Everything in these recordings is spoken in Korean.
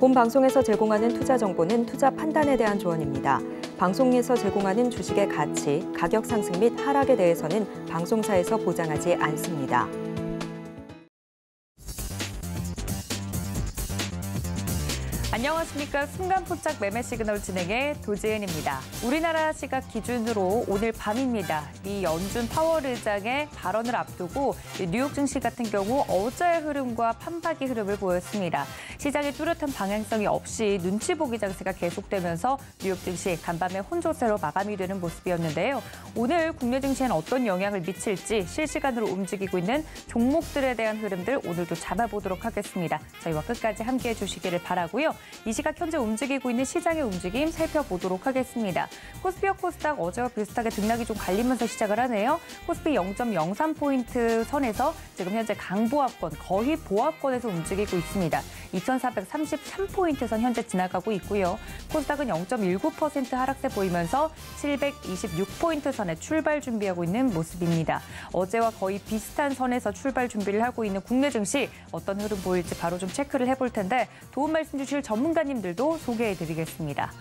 본 방송에서 제공하는 투자 정보는 투자 판단에 대한 조언입니다. 방송에서 제공하는 주식의 가치, 가격 상승 및 하락에 대해서는 방송사에서 보장하지 않습니다. 안녕하십니까. 순간포착 매매 시그널 진행의 도지은입니다. 우리나라 시각 기준으로 오늘 밤입니다. 미 연준 파월 의장의 발언을 앞두고 뉴욕 증시 같은 경우 어제의 흐름과 판박이 흐름을 보였습니다. 시장의 뚜렷한 방향성이 없이 눈치 보기 장세가 계속되면서 뉴욕 증시 간밤에 혼조세로 마감이 되는 모습이었는데요. 오늘 국내 증시엔 어떤 영향을 미칠지 실시간으로 움직이고 있는 종목들에 대한 흐름들 오늘도 잡아보도록 하겠습니다. 저희와 끝까지 함께해 주시기를 바라고요. 이 시각 현재 움직이고 있는 시장의 움직임 살펴보도록 하겠습니다. 코스피와 코스닥 어제와 비슷하게 등락이 좀 갈리면서 시작을 하네요. 코스피 0.03포인트 선에서 지금 현재 강보합권, 거의 보합권에서 움직이고 있습니다. 2433포인트 선 현재 지나가고 있고요. 코스닥은 0.19% 하락세 보이면서 726포인트 선에 출발 준비하고 있는 모습입니다. 어제와 거의 비슷한 선에서 출발 준비를 하고 있는 국내 증시 어떤 흐름 보일지 바로 좀 체크를 해볼 텐데 도움 말씀 주실 전문가님들도 소개해드리겠습니다.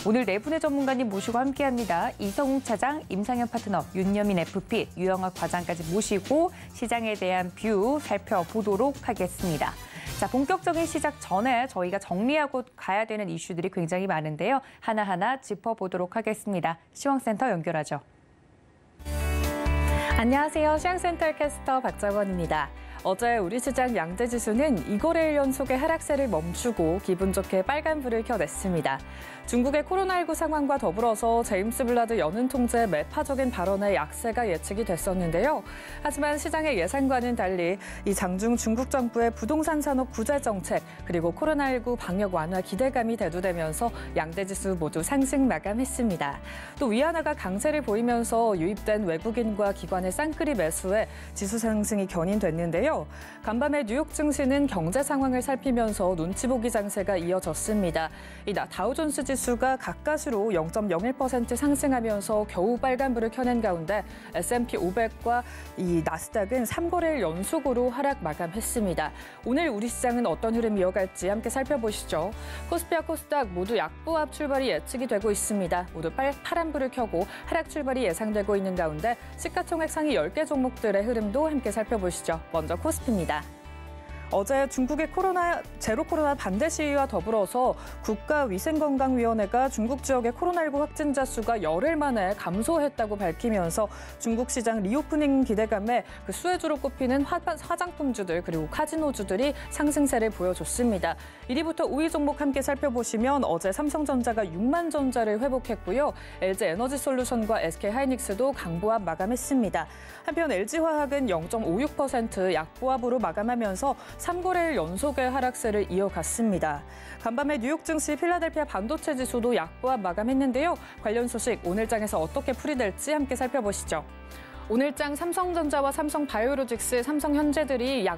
오늘 네 분의 전문가님 모시고 함께합니다. 이성웅 차장, 임상현 파트너, 윤여민 FP, 유영학 과장까지 모시고 시장에 대한 뷰 살펴보도록 하겠습니다. 자, 본격적인 시작 전에 저희가 정리하고 가야 되는 이슈들이 굉장히 많은데요. 하나하나 짚어보도록 하겠습니다. 시황센터 연결하죠. 안녕하세요. 시황센터 캐스터 박정원입니다. 어제 우리 시장 양대지수는 2거래일 연속의 하락세를 멈추고 기분 좋게 빨간불을 켜냈습니다. 중국의 코로나19 상황과 더불어서 제임스 블라드 연은 통제의 매파적인 발언에 약세가 예측이 됐었는데요. 하지만 시장의 예상과는 달리 이 장중 중국 정부의 부동산 산업 구제 정책 그리고 코로나19 방역 완화 기대감이 대두되면서 양대지수 모두 상승 마감했습니다. 또 위안화가 강세를 보이면서 유입된 외국인과 기관의 쌍끌이 매수에 지수 상승이 견인됐는데요. 간밤에 뉴욕 증시는 경제 상황을 살피면서 눈치 보기 장세가 이어졌습니다. 이 다우존스 지수가 가까스로 0.01% 상승하면서 겨우 빨간불을 켜낸 가운데 S&P 500과 이 나스닥은 3거래일 연속으로 하락 마감했습니다. 오늘 우리 시장은 어떤 흐름 이어갈지 함께 살펴보시죠. 코스피와 코스닥 모두 약보합 출발이 예측이 되고 있습니다. 모두 파란불을 켜고 하락 출발이 예상되고 있는 가운데 시가총액 상위 10개 종목들의 흐름도 함께 살펴보시죠. 먼저 코스피입니다. 어제 중국의 제로 코로나 반대 시위와 더불어서 국가위생건강위원회가 중국 지역의 코로나19 확진자 수가 열흘 만에 감소했다고 밝히면서 중국 시장 리오프닝 기대감에 그 수혜주로 꼽히는 화장품주들 그리고 카지노주들이 상승세를 보여줬습니다. 1위부터 5위 종목 함께 살펴보시면 어제 삼성전자가 6만 전자를 회복했고요. LG에너지솔루션과 SK하이닉스도 강보합 마감했습니다. 한편 LG화학은 0.56% 약보합으로 마감하면서 3거래일 연속의 하락세를 이어갔습니다. 간밤에 뉴욕 증시 필라델피아 반도체 지수도 약보합 마감했는데요. 관련 소식 오늘장에서 어떻게 풀이될지 함께 살펴보시죠. 오늘장 삼성전자와 삼성바이오로직스, 삼성현재들이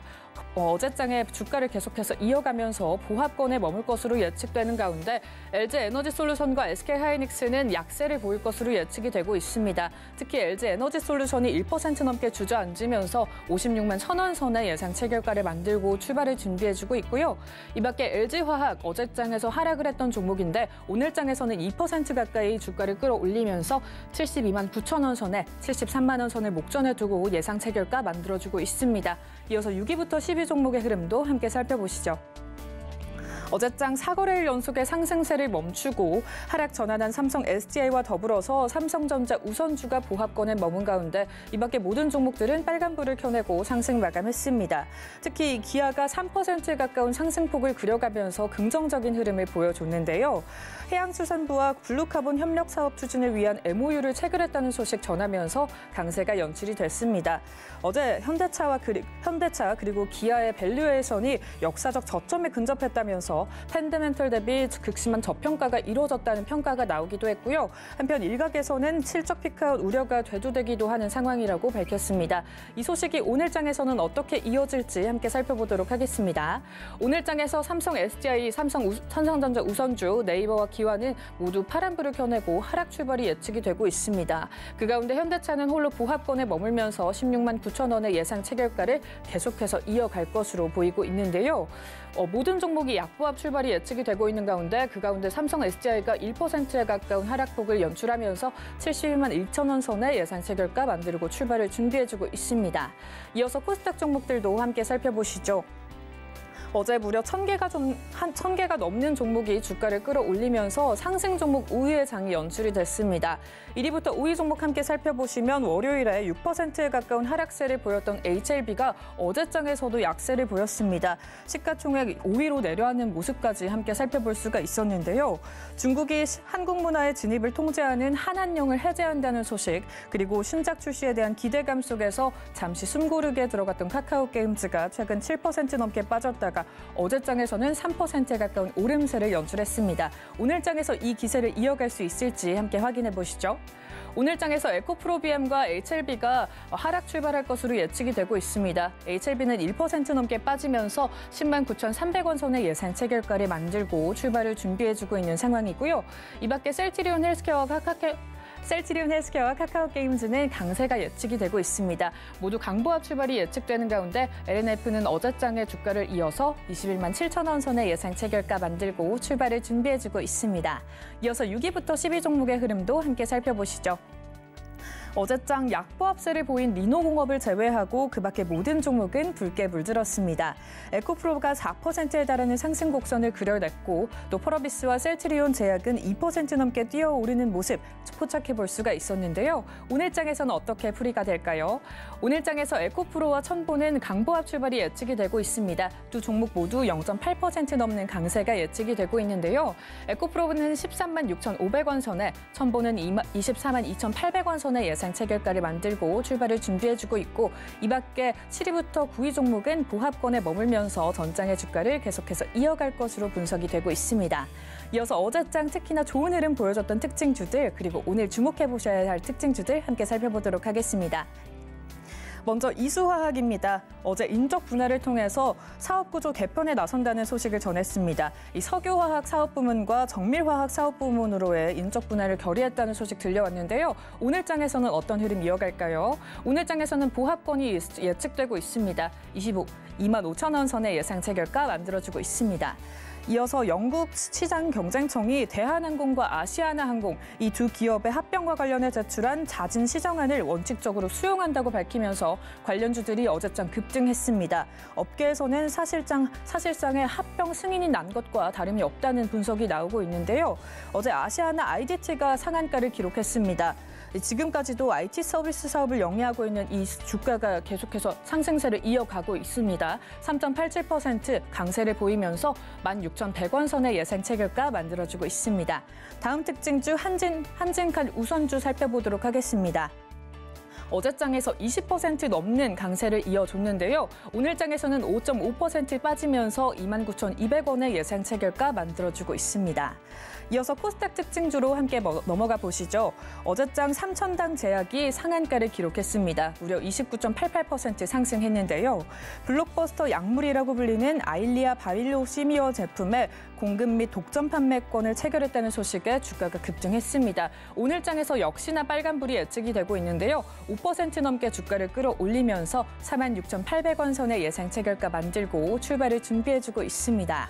어제장에 주가를 계속해서 이어가면서 보합권에 머물 것으로 예측되는 가운데 LG에너지솔루션과 SK하이닉스는 약세를 보일 것으로 예측이 되고 있습니다. 특히 LG에너지솔루션이 1% 넘게 주저앉으면서 56만 1,000원 선의 예상 체결가를 만들고 출발을 준비해주고 있고요. 이 밖에 LG화학 어제장에서 하락을 했던 종목인데 오늘장에서는 2% 가까이 주가를 끌어올리면서 72만 9,000원 선에 73만 원 선을 목전에 두고 예상 체결가 만들어주고 있습니다. 이어서 6위부터 10위 종목의 흐름도 함께 살펴보시죠. 어제장 4거래일 연속의 상승세를 멈추고 하락 전환한 삼성 SDI와 더불어서 삼성전자 우선주가 보합권에 머문 가운데 이 밖에 모든 종목들은 빨간불을 켜내고 상승 마감했습니다. 특히 기아가 3%에 가까운 상승폭을 그려가면서 긍정적인 흐름을 보여줬는데요. 해양수산부와 블루카본 협력 사업 추진을 위한 MOU를 체결했다는 소식 전하면서 강세가 연출이 됐습니다. 어제 현대차 그리고 기아의 밸류에이션이 역사적 저점에 근접했다면서 펀더멘털 대비 극심한 저평가가 이루어졌다는 평가가 나오기도 했고요. 한편 일각에서는 실적 피크아웃 우려가 되도되기도 하는 상황이라고 밝혔습니다. 이 소식이 오늘장에서는 어떻게 이어질지 함께 살펴보도록 하겠습니다. 오늘장에서 삼성 SDI, 삼성전자 우선주, 네이버와 기아는 모두 파란불을 켜내고 하락 출발이 예측이 되고 있습니다. 그 가운데 현대차는 홀로 보합권에 머물면서 16만 9천 원의 예상 체결가를 계속해서 이어갈 것으로 보이고 있는데요. 모든 종목이 약보합 양보합 출발이 예측이 되고 있는 가운데 그 가운데 삼성 SDI가 1%에 가까운 하락폭을 연출하면서 72만 1천 원 선의 예상 체결가 만들고 출발을 준비해주고 있습니다. 이어서 코스닥 종목들도 함께 살펴보시죠. 어제 무려 1,000개가 넘는 종목이 주가를 끌어올리면서 상승 종목 우위의 장이 연출이 됐습니다. 1위부터 5위 종목 함께 살펴보시면 월요일에 6%에 가까운 하락세를 보였던 HLB가 어제장에서도 약세를 보였습니다. 시가총액 5위로 내려앉는 모습까지 함께 살펴볼 수가 있었는데요. 중국이 한국 문화의 진입을 통제하는 한한령을 해제한다는 소식, 그리고 신작 출시에 대한 기대감 속에서 잠시 숨고르게 들어갔던 카카오게임즈가 최근 7% 넘게 빠졌다가 어제장에서는 3%에 가까운 오름세를 연출했습니다. 오늘장에서 이 기세를 이어갈 수 있을지 함께 확인해 보시죠. 오늘장에서 에코프로비엠과 HLB가 하락 출발할 것으로 예측이 되고 있습니다. HLB는 1% 넘게 빠지면서 10만 9,300원 선의 예상 체결가를 만들고 출발을 준비해주고 있는 상황이고요. 이 밖에 셀트리온 헬스케어와 카카오게임즈는 강세가 예측이 되고 있습니다. 모두 강보합 출발이 예측되는 가운데 LNF는 어제장의 주가를 이어서 21만 7천 원 선의 예상 체결가 만들고 출발을 준비해주고 있습니다. 이어서 6위부터 10위 종목의 흐름도 함께 살펴보시죠. 어제장 약보합세를 보인 리노공업을 제외하고 그 밖의 모든 종목은 붉게 물들었습니다. 에코프로가 4%에 달하는 상승 곡선을 그려냈고 또 펄어비스와 셀트리온 제약은 2% 넘게 뛰어오르는 모습 포착해 볼 수가 있었는데요. 오늘장에서는 어떻게 풀이가 될까요? 오늘장에서 에코프로와 첨보는 강보합 출발이 예측이 되고 있습니다. 두 종목 모두 0.8% 넘는 강세가 예측이 되고 있는데요. 에코프로는 13만 6,500원 선에, 첨보는 24만 2,800원 선에 예상 체결가를 만들고 출발을 준비해주고 있고 이 밖에 7위부터 9위 종목은 보합권에 머물면서 전장의 주가를 계속해서 이어갈 것으로 분석이 되고 있습니다. 이어서 어제장 특히나 좋은 흐름 보여줬던 특징주들, 그리고 오늘 주목해보셔야 할 특징주들 함께 살펴보도록 하겠습니다. 먼저 이수화학입니다. 어제 인적 분할을 통해서 사업구조 개편에 나선다는 소식을 전했습니다. 이 석유화학 사업부문과 정밀화학 사업부문으로의 인적 분할을 결의했다는 소식 들려왔는데요. 오늘장에서는 어떤 흐름 이어갈까요? 오늘장에서는 보합권이 예측되고 있습니다. 2만 5천 원 선의 예상 체결가 만들어주고 있습니다. 이어서 영국 시장 경쟁청이 대한항공과 아시아나항공 이 두 기업의 합병과 관련해 제출한 자진 시정안을 원칙적으로 수용한다고 밝히면서 관련주들이 어제장 급등했습니다. 업계에서는 사실상의 합병 승인이 난 것과 다름이 없다는 분석이 나오고 있는데요. 어제 아시아나 IDT가 상한가를 기록했습니다. 지금까지도 IT 서비스 사업을 영위하고 있는 이 주가가 계속해서 상승세를 이어가고 있습니다. 3.87% 강세를 보이면서 16,100원 선의 예상 체결가 만들어주고 있습니다. 다음 특징주 한진칼 우선주 살펴보도록 하겠습니다. 어제장에서 20% 넘는 강세를 이어줬는데요. 오늘장에서는 5.5% 빠지면서 29,200원의 예상 체결가 만들어주고 있습니다. 이어서 코스닥 특징주로 함께 넘어가 보시죠. 어제장 삼천당 제약이 상한가를 기록했습니다. 무려 29.88% 상승했는데요. 블록버스터 약물이라고 불리는 아일리아 바이오시미어 제품의 공급 및 독점 판매권을 체결했다는 소식에 주가가 급등했습니다. 오늘장에서 역시나 빨간불이 예측이 되고 있는데요. 5% 넘게 주가를 끌어올리면서 46,800원 선의 예상 체결가 만들고 출발을 준비해주고 있습니다.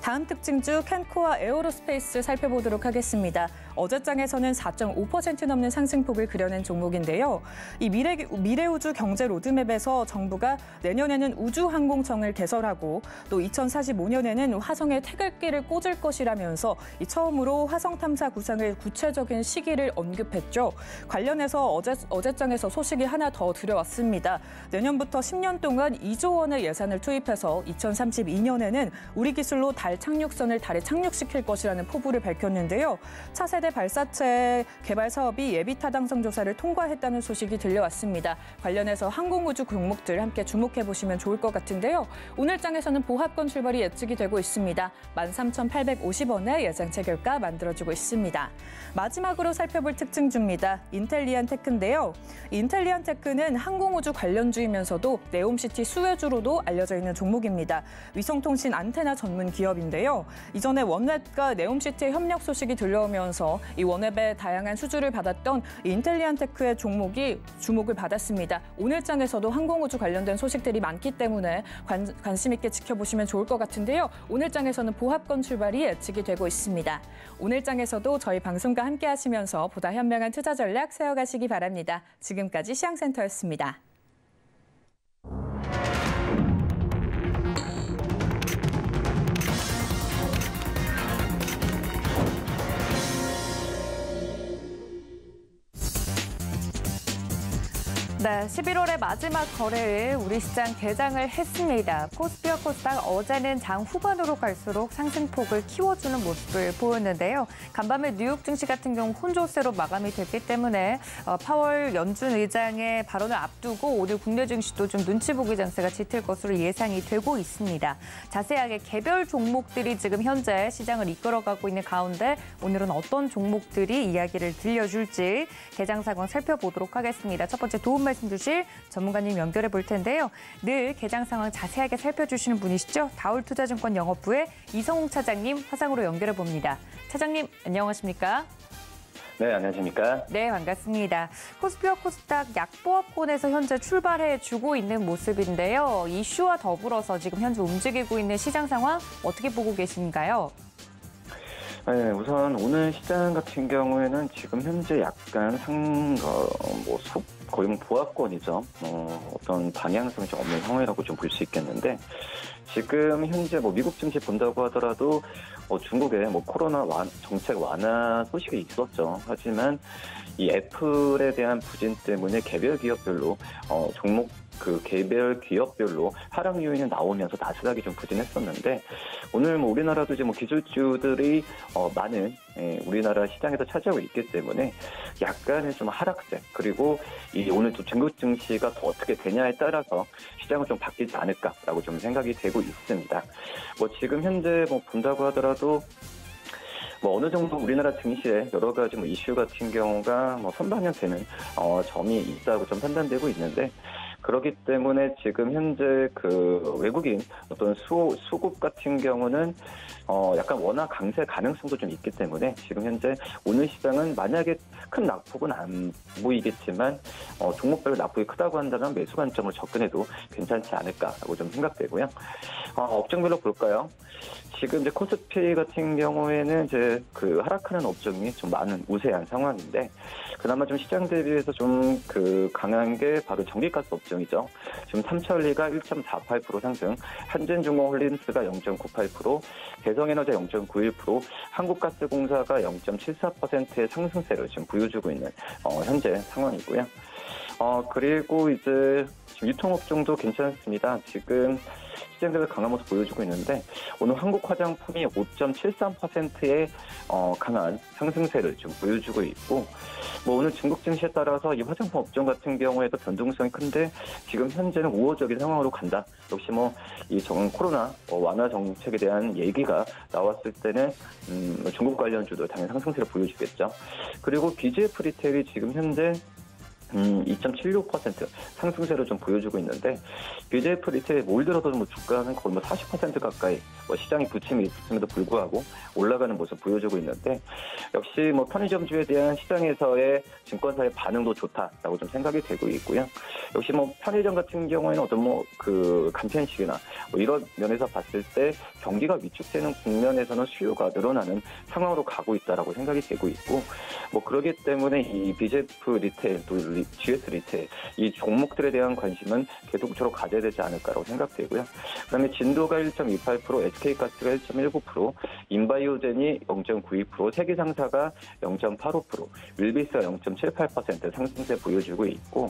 다음 특징주 캔코와 에어로스페이스 살펴보도록 하겠습니다. 어제장에서는 4.5% 넘는 상승폭을 그려낸 종목인데요. 이 미래우주 경제 로드맵에서 정부가 내년에는 우주항공청을 개설하고 또 2045년에는 화성에 태극기를 꽂을 것이라면서 처음으로 화성 탐사 구상을 구체적인 시기를 언급했죠. 관련해서 어제장에서 소식이 하나 더 들어왔습니다. 내년부터 10년 동안 2조 원의 예산을 투입해서 2032년에는 우리 기술로 달 착륙선을 달에 착륙시킬 것이라는 포부를 밝혔는데요. 차세대 발사체 개발 사업이 예비 타당성 조사를 통과했다는 소식이 들려왔습니다. 관련해서 항공우주 종목들 함께 주목해보시면 좋을 것 같은데요. 오늘장에서는 보합권 출발이 예측이 되고 있습니다. 13,850원의 예상 체결가 만들어주고 있습니다. 마지막으로 살펴볼 특징주입니다. 인텔리안 테크인데요. 이 인텔리안테크는 항공우주 관련주이면서도 네옴시티 수혜주로도 알려져 있는 종목입니다. 위성통신 안테나 전문 기업인데요. 이전에 원웹과 네옴시티의 협력 소식이 들려오면서 이 원웹의 다양한 수주를 받았던 인텔리안테크의 종목이 주목을 받았습니다. 오늘장에서도 항공우주 관련된 소식들이 많기 때문에 관심 있게 지켜보시면 좋을 것 같은데요. 오늘장에서는 보합권 출발이 예측이 되고 있습니다. 오늘장에서도 저희 방송과 함께 하시면서 보다 현명한 투자 전략 세워가시기 바랍니다. 지금까지 시황센터였습니다. 네, 11월의 마지막 거래일 우리 시장 개장을 했습니다. 코스피와 코스닥 어제는 장 후반으로 갈수록 상승폭을 키워주는 모습을 보였는데요. 간밤에 뉴욕 증시 같은 경우 혼조세로 마감이 됐기 때문에 파월 연준 의장의 발언을 앞두고 오늘 국내 증시도 좀 눈치 보기 장세가 짙을 것으로 예상이 되고 있습니다. 자세하게 개별 종목들이 지금 현재 시장을 이끌어가고 있는 가운데 오늘은 어떤 종목들이 이야기를 들려줄지 개장 상황 살펴보도록 하겠습니다. 첫 번째 도움 말씀 주실 전문가님 연결해 볼 텐데요. 늘 개장 상황 자세하게 살펴주시는 분이시죠. 다올투자증권 영업부의 이성웅 차장님 화상으로 연결해 봅니다. 차장님 안녕하십니까? 네, 안녕하십니까? 네, 반갑습니다. 코스피와 코스닥 약보합권에서 현재 출발해 주고 있는 모습인데요. 이슈와 더불어서 지금 현재 움직이고 있는 시장 상황 어떻게 보고 계신가요? 네, 우선 오늘 시장 같은 경우에는 지금 현재 약간 거의 보합권이죠. 어떤 방향성이 좀 없는 상황이라고 좀 볼 수 있겠는데, 지금 현재 미국 증시 본다고 하더라도 중국의 코로나 정책 완화 소식이 있었죠. 하지만 이 애플에 대한 부진 때문에 개별 기업별로 개별 기업별로 하락 요인이 나오면서 나스닥이 좀 부진했었는데, 오늘 우리나라도 이제 기술주들이 많은 우리나라 시장에서 차지하고 있기 때문에 약간의 좀 하락세, 그리고 오늘 또 중국 증시가 더 어떻게 되냐에 따라서 시장은 좀 바뀌지 않을까라고 좀 생각이 되고 있습니다. 지금 현재 본다고 하더라도 어느 정도 우리나라 증시에 여러 가지 이슈 같은 경우가 선반영되는 점이 있다고 좀 판단되고 있는데, 그렇기 때문에 지금 현재 외국인 어떤 수급 같은 경우는 약간 워낙 강세 가능성도 좀 있기 때문에 지금 현재 오늘 시장은 만약에 큰 낙폭은 안 보이겠지만 종목별로 낙폭이 크다고 한다면 매수 관점을 접근해도 괜찮지 않을까라고 좀 생각되고요. 업종별로 볼까요? 지금 이제 코스피 같은 경우에는 이제 하락하는 업종이 좀 많은 우세한 상황인데, 그나마 좀 시장 대비해서 좀 강한 게 바로 전기가스 업종이죠. 지금 삼천리가 1.48% 상승, 한진중공홀딩스가 0.98%, 대성에너지 0.91%, 한국가스공사가 0.74%의 상승세를 지금 보여주고 있는 현재 상황이고요. 그리고 이제 지금 유통업종도 괜찮습니다. 지금 시장 대비 강한 모습 보여주고 있는데, 오늘 한국 화장품이 5.73%의 강한 상승세를 지금 보여주고 있고, 오늘 중국 증시에 따라서 이 화장품 업종 같은 경우에도 변동성이 큰데 지금 현재는 우호적인 상황으로 간다. 역시 이 코로나 완화 정책에 대한 얘기가 나왔을 때는 중국 관련주도 당연히 상승세를 보여주겠죠. 그리고 BGF 리테일이 지금 현재 2.76% 상승세를 좀 보여주고 있는데, BGF 리테일 뭘 들어도 주가는 거의 40% 가까이 시장이 부침이 있음에도 불구하고 올라가는 모습 보여주고 있는데, 역시 편의점주에 대한 시장에서의 증권사의 반응도 좋다라고 좀 생각이 되고 있고요. 역시 편의점 같은 경우에는 어떤 간편식이나 이런 면에서 봤을 때 경기가 위축되는 국면에서는 수요가 늘어나는 상황으로 가고 있다라고 생각이 되고 있고, 그렇기 때문에 이 BGF 리테일 또 GS 리테일 이 종목들에 대한 관심은 계속적으로 가져야 되지 않을까라고 생각되고요. 그다음에 진도가 1.28%, SK가스가 1.19%, 인바이오젠이 0.92%, 세계상사가 0.85%, 윌비스가 0.78% 상승세 보여주고 있고,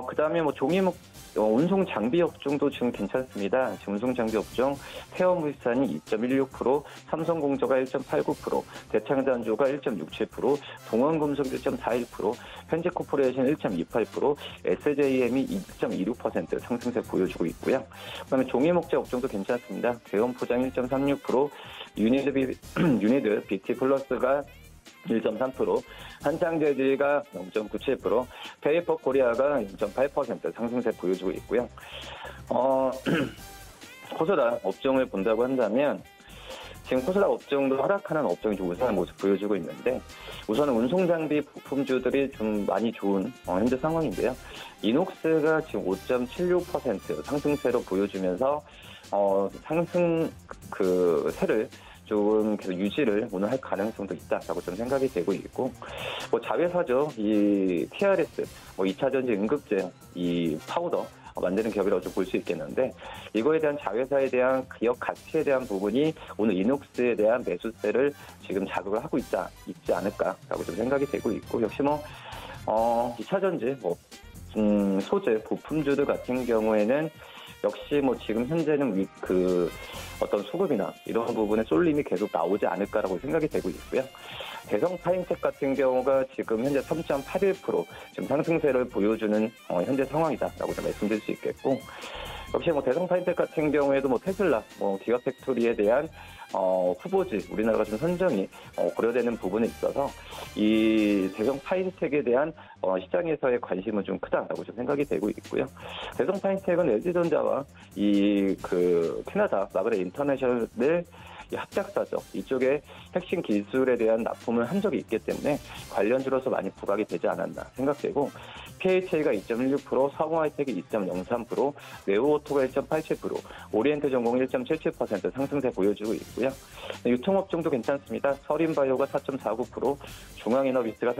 그다음에 종이목 운송 장비 업종도 지금 괜찮습니다. 지금 운송 장비 업종 태어물산이 2.16%, 삼성공조가 1.89%, 대창단조가 1.67%, 동원금속이 1.41%, 현지코퍼레이션 1.28%, SJM이 2.26% 상승세 보여주고 있고요. 그다음에 종이목재 업종도 괜찮습니다. 대원포장 1.36%, 유니드 BT 플러스가 1.3%, 한창재지가 0.97%, 페이퍼 코리아가 0.8% 상승세 보여주고 있고요. 코스닥 업종을 본다고 한다면 지금 코스닥 업종도 하락하는 업종이 좀 우세한 모습 보여주고 있는데 우선은 운송장비 부품주들이 좀 많이 좋은 현재 상황인데요. 이녹스가 지금 5.76% 상승세로 보여주면서 상승 세를 좀 계속 유지를 오늘 할 가능성도 있다라고 좀 생각이 되고 있고, 자회사죠. 이 TRS, 2차전지 응급제, 이 파우더 만드는 기업이라고 좀 볼 수 있겠는데, 이거에 대한 자회사에 대한 기업 가치에 대한 부분이 오늘 이녹스에 대한 매수세를 지금 자극을 하고 있지 않을까라고 좀 생각이 되고 있고, 역시 2차전지, 소재, 부품주들 같은 경우에는 역시 지금 현재는 어떤 수급이나 이런 부분에 쏠림이 계속 나오지 않을까라고 생각이 되고 있고요. 대성 파인텍 같은 경우가 지금 현재 3.81% 지금 상승세를 보여주는 현재 상황이다라고 좀 말씀드릴 수 있겠고, 역시 대성 파인텍 같은 경우에도 테슬라, 기가팩토리에 대한 후보지 우리나라가 좀 선정이 고려되는 부분에 있어서 이 대성 파인텍에 대한 시장에서의 관심은 좀 크다라고 좀 생각이 되고 있고요. 대성 파인텍은 LG전자와 캐나다 마그레 인터내셔널 합작사죠. 이쪽에 핵심 기술에 대한 납품을 한 적이 있기 때문에 관련주로서 많이 부각이 되지 않았나 생각되고, PHA가 2.16%, 성우하이텍이 2.03%, 네오오토가 1.87%, 오리엔트전공이 1.77% 상승세 보여주고 있고요. 유통업종도 괜찮습니다. 서린바이오가 4.49%, 중앙이너비스가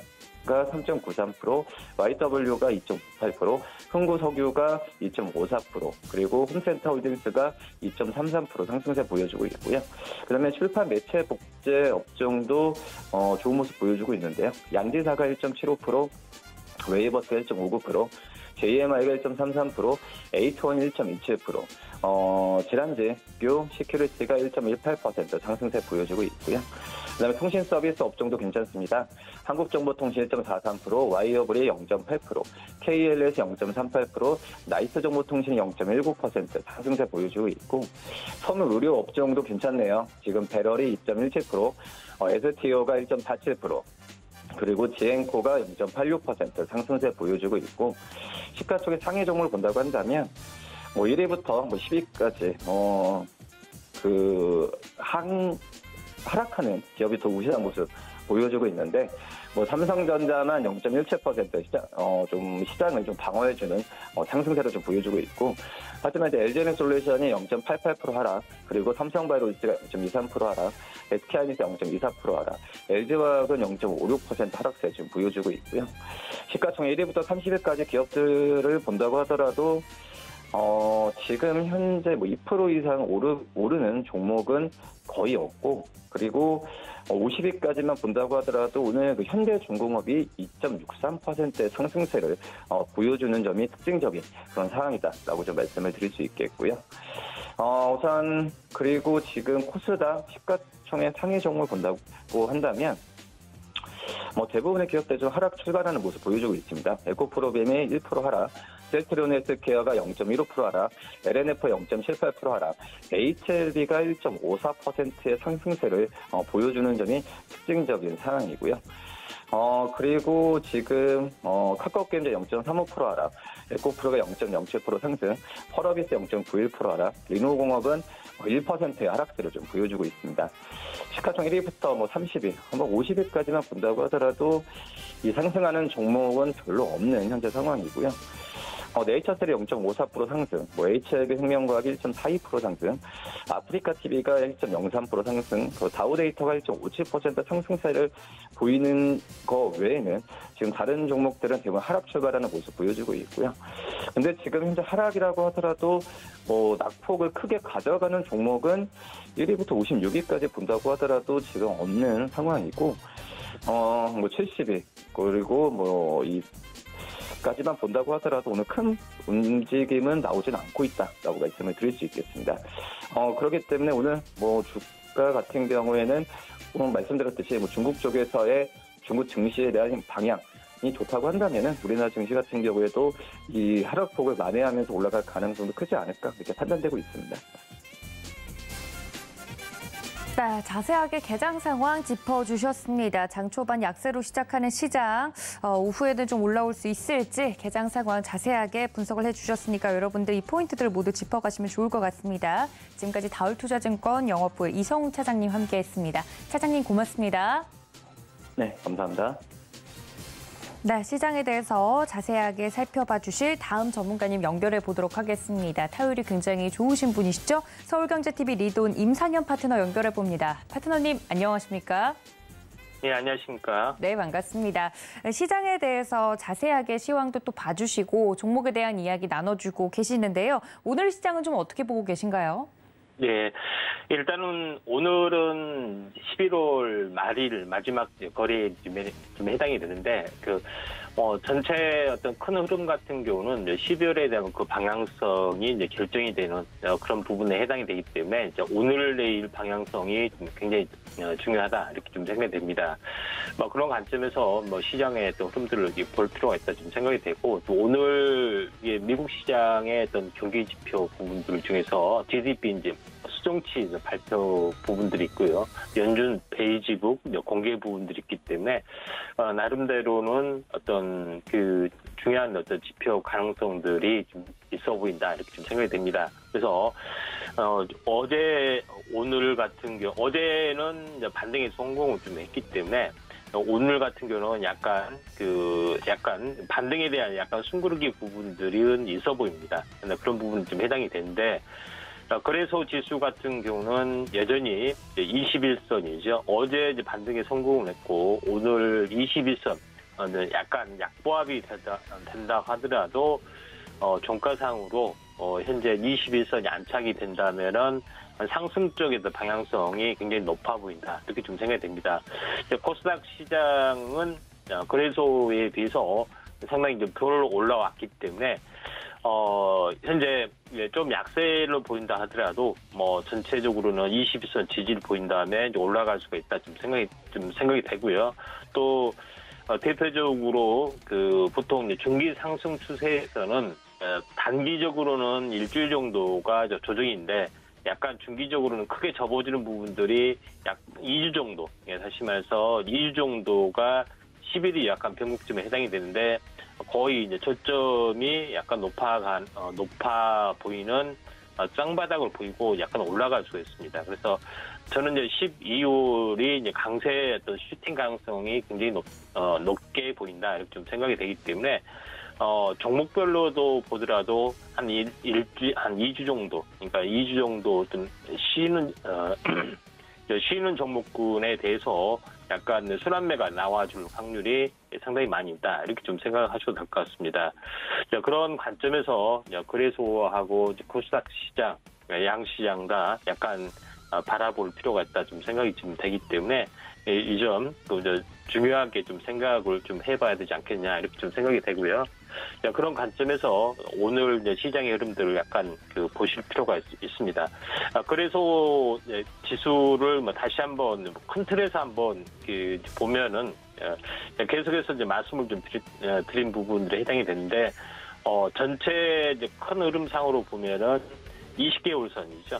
3.93%, YW가 2.58%, 흥구석유가 2.54%, 그리고 홈센터홀딩스가 2.33% 상승세 보여주고 있고요. 그다음에 출판 매체 복제 업종도 좋은 모습 보여주고 있는데요. 양지사가 1.75%, 웨이버스가 1.59%, JMI가 1.33%, 에이트원 1.27%, 질환제, 뷰, 시큐리티가 1.18% 상승세 보여주고 있고요. 그다음에 통신 서비스 업종도 괜찮습니다. 한국정보통신 1.43%, 와이어블이 0.8%, KLS 0.38%, 나이스정보통신이 0.19% 상승세 보여주고 있고, 선물 의료 업종도 괜찮네요. 지금 배럴이 2.17%, STO가 1.47%, 그리고 지엔코가 0.86% 상승세 보여주고 있고, 시가총액 상위 종목을 본다고 한다면 1위부터 10위까지 하락하는 기업이 더 우세한 모습 보여주고 있는데, 삼성전자만 0.17% 시장을 좀 방어해주는 상승세를 좀 보여주고 있고, 하지만 이제 LG에너솔루션이 0.88% 하락, 그리고 삼성바이오로직스가 0.23% 하락, SK하이닉스 0.24% 하락, LG화학은 0.56% 하락세 지금 보여주고 있고요. 시가총액 1위부터 30위까지 기업들을 본다고 하더라도 지금 현재 2% 이상 오르는 종목은 거의 없고, 그리고 50위까지만 본다고 하더라도 오늘 현대중공업이 2.63%의 상승세를 보여주는 점이 특징적인 그런 상황이다라고 좀 말씀을 드릴 수 있겠고요. 우선 그리고 지금 코스닥 시가총액 상위 종목을 본다고 한다면 대부분의 기업들이 좀 하락 출발하는 모습 보여주고 있습니다. 에코프로빔이 1% 하락, 셀트리온 헬스케어가 0.15% 하락, LNF 0.78% 하락, HLB가 1.54%의 상승세를 보여주는 점이 특징적인 상황이고요. 그리고 지금 카카오게임즈 0.35% 하락, 에코프로가 0.07% 상승, 펄어비스 0.91% 하락, 리노공업은 1%의 하락세를 좀 보여주고 있습니다. 시가총액 1위부터 30위, 50위까지만 본다고 하더라도 이 상승하는 종목은 별로 없는 현재 상황이고요. 네이처셀이 0.54% 상승, HLB 생명과학이 1.42% 상승, 아프리카TV가 1.03% 상승, 다우데이터가 1.57% 상승세를 보이는 거 외에는 지금 다른 종목들은 대부분 하락 출발하는 모습 보여주고 있고요. 근데 지금 현재 하락이라고 하더라도 낙폭을 크게 가져가는 종목은 1위부터 56위까지 본다고 하더라도 지금 없는 상황이고, 70위, 그리고 까지만 본다고 하더라도 오늘 큰 움직임은 나오진 않고 있다라고 말씀을 드릴 수 있겠습니다. 그렇기 때문에 오늘 주가 같은 경우에는 말씀드렸듯이 중국 쪽에서의 중국 증시에 대한 방향이 좋다고 한다면은 우리나라 증시 같은 경우에도 이 하락폭을 만회하면서 올라갈 가능성도 크지 않을까 그렇게 판단되고 있습니다. 네, 자세하게 개장 상황 짚어주셨습니다. 장 초반 약세로 시작하는 시장, 오후에는 좀 올라올 수 있을지 개장 상황 자세하게 분석을 해주셨으니까 여러분들 이 포인트들을 모두 짚어가시면 좋을 것 같습니다. 지금까지 다울투자증권 영업부의 이성훈 차장님 함께했습니다. 차장님 고맙습니다. 네, 감사합니다. 네, 시장에 대해서 자세하게 살펴봐 주실 다음 전문가님 연결해 보도록 하겠습니다. 타율이 굉장히 좋으신 분이시죠? 서울경제TV 리돈 임상현 파트너 연결해 봅니다. 파트너님 안녕하십니까? 네, 안녕하십니까? 네, 반갑습니다. 시장에 대해서 자세하게 시황도 또 봐주시고 종목에 대한 이야기 나눠주고 계시는데요. 오늘 시장은 좀 어떻게 보고 계신가요? 네, 일단은 오늘은 11월 말일 마지막 거래에 좀 해당이 되는데 전체 어떤 큰 흐름 같은 경우는 12월에 대한 그 방향성이 이제 결정이 되는 그런 부분에 해당이 되기 때문에 이제 오늘 내일 방향성이 좀 굉장히 중요하다 이렇게 좀 생각이 됩니다. 그런 관점에서 시장의 또 흐름들을 볼 필요가 있다 좀 생각이 되고 또 오늘 미국 시장의 어떤 경기 지표 부분들 중에서 GDP 이제 수정치 발표 부분들이 있고요. 연준 베이지북 공개 부분들이 있기 때문에 나름대로는 어떤 그 중요한 어떤 지표 가능성들이 좀 있어 보인다 이렇게 좀 생각이 됩니다. 그래서 어제 오늘 같은 경우 어제는 이제 반등에 성공을 좀 했기 때문에 오늘 같은 경우는 약간 반등에 대한 약간 숨고르기 부분들은 있어 보입니다. 그런 부분이 좀 해당이 되는데. 거래소 지수 같은 경우는 여전히 21선이죠. 어제 이제 반등에 성공을 했고 오늘 21선 약간 약보합이 된다 하더라도 종가상으로 현재 21선이 안착이 된다면은 상승 쪽에도 방향성이 굉장히 높아 보인다 이렇게 좀 생각이 됩니다. 코스닥 시장은 거래소에 비해서 상당히 좀 덜 올라왔기 때문에 현재 좀 약세를 보인다 하더라도 전체적으로는 21선 지지를 보인 다음에 이제 올라갈 수가 있다 좀 생각이 되고요. 또 대표적으로 보통 중기 상승 추세에서는 단기적으로는 일주일 정도가 조정인데 약간 중기적으로는 크게 접어지는 부분들이 약 2주 정도, 다시 말해서 2주 정도가 10일이 약간 변곡점에 해당이 되는데 거의 이제 저점이 약간 높아 보이는 쌍바닥을 보이고 약간 올라갈 수가 있습니다. 그래서 저는 이제 12월이 이제 강세 어떤 슈팅 가능성이 굉장히 높게 보인다 이렇게 좀 생각이 되기 때문에 종목별로도 보더라도 한 2주 정도, 그러니까 2주 정도 좀 쉬는 종목군에 대해서 약간 순환매가 나와줄 확률이 상당히 많이 있다. 이렇게 좀 생각하셔도 될 것 같습니다. 그런 관점에서 거래소하고 코스닥 시장, 양시장 다 약간 바라볼 필요가 있다. 좀 생각이 좀 되기 때문에 이 점 또 중요하게 좀 생각을 좀 해봐야 되지 않겠냐. 이렇게 좀 생각이 되고요. 그런 관점에서 오늘 이제 시장의 흐름들을 약간 보실 필요가 있습니다. 그래서 지수를 다시 한번 큰 틀에서 한번 보면은 계속해서 이제 말씀을 좀 드린 부분들에 해당이 되는데 전체 이제 큰 흐름상으로 보면은 20개월선이죠.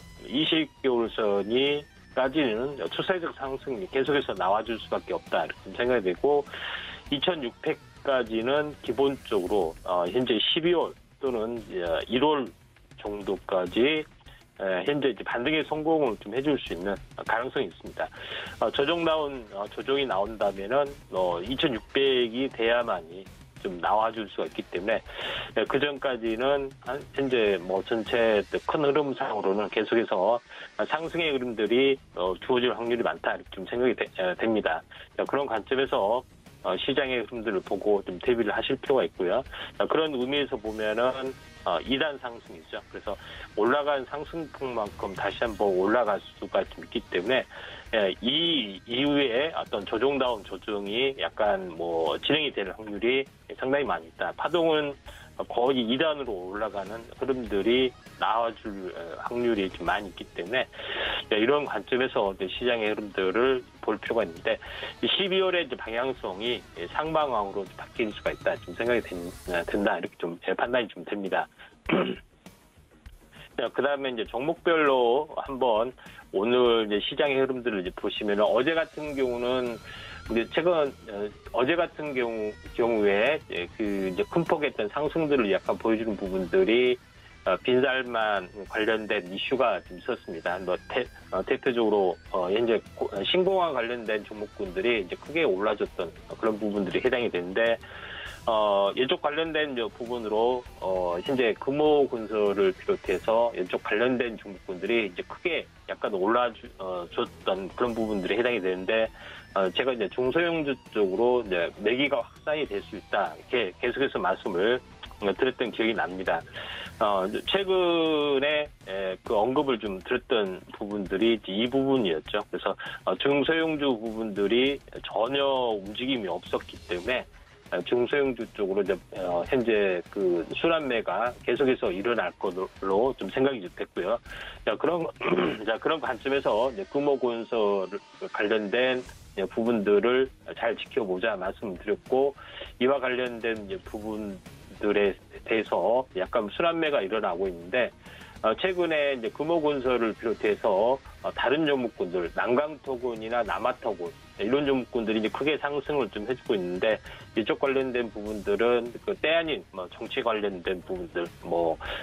20개월선이 까지는 추세적 상승이 계속해서 나와줄 수밖에 없다 이렇게 생각이 되고 2600까지는 기본적으로 현재 12월 또는 1월 정도까지 현재 이제 반등의 성공을 좀 해줄 수 있는 가능성이 있습니다. 조정이 나온다면은 2600이 돼야만이 좀 나와줄 수가 있기 때문에 그 전까지는 현재 전체 큰 흐름상으로는 계속해서 상승의 흐름들이 주어질 확률이 많다 이렇게 좀 생각이 됩니다. 그런 관점에서 시장의 흐름들을 보고 좀 대비를 하실 필요가 있고요. 그런 의미에서 보면은 2단 상승이죠. 그래서 올라간 상승폭만큼 다시 한번 올라갈 수가 좀 있기 때문에 이 이후에 어떤 조정다운 조정이 약간 진행이 될 확률이 상당히 많이 있다. 파동은 거의 2단으로 올라가는 흐름들이 나와줄 확률이 좀 많이 있기 때문에 이런 관점에서 시장의 흐름들을 볼 필요가 있는데 12월에 이제 방향성이 상방향으로 바뀔 수가 있다. 좀 생각이 된다. 이렇게 좀 판단이 좀 됩니다. 그다음에 이제 종목별로 한번 오늘 이제 시장의 흐름들을 이제 보시면 어제 같은 경우는 이제 최근 어제 같은 경우에 그 이제 큰 폭의 어떤 상승들을 약간 보여주는 부분들이 빈살만 관련된 이슈가 좀 있었습니다. 대표적으로 현재 신공항 관련된 종목군들이 이제 크게 올라졌던 그런 부분들이 해당이 되는데 이쪽 관련된 부분으로 현재 금호건설을 비롯해서 이쪽 관련된 종목군들이 이제 크게 약간 올라줬던 그런 부분들이 해당이 되는데 제가 이제 중소형주 쪽으로 이제 매기가 확산이 될 수 있다 이렇게 계속해서 말씀을 드렸던 기억이 납니다. 최근에 그 언급을 좀 드렸던 부분들이 이 부분이었죠. 그래서 중소형주 부분들이 전혀 움직임이 없었기 때문에 중소형주 쪽으로 이제 현재 그 순환매가 계속해서 일어날 것으로 좀 생각이 됐고요. 그런 관점에서 이제 금호건설 관련된 부분들을 잘 지켜보자 말씀드렸고 이와 관련된 이제 부분들에 대해서 약간 순환매가 일어나고 있는데 최근에 이제 금호건설을 비롯해서 다른 종목군들 난강토군이나 남아토군 이런 종목군들이 이제 크게 상승을 좀 해주고 있는데 이쪽 관련된 부분들은 그 때 아닌 정치 관련된 부분들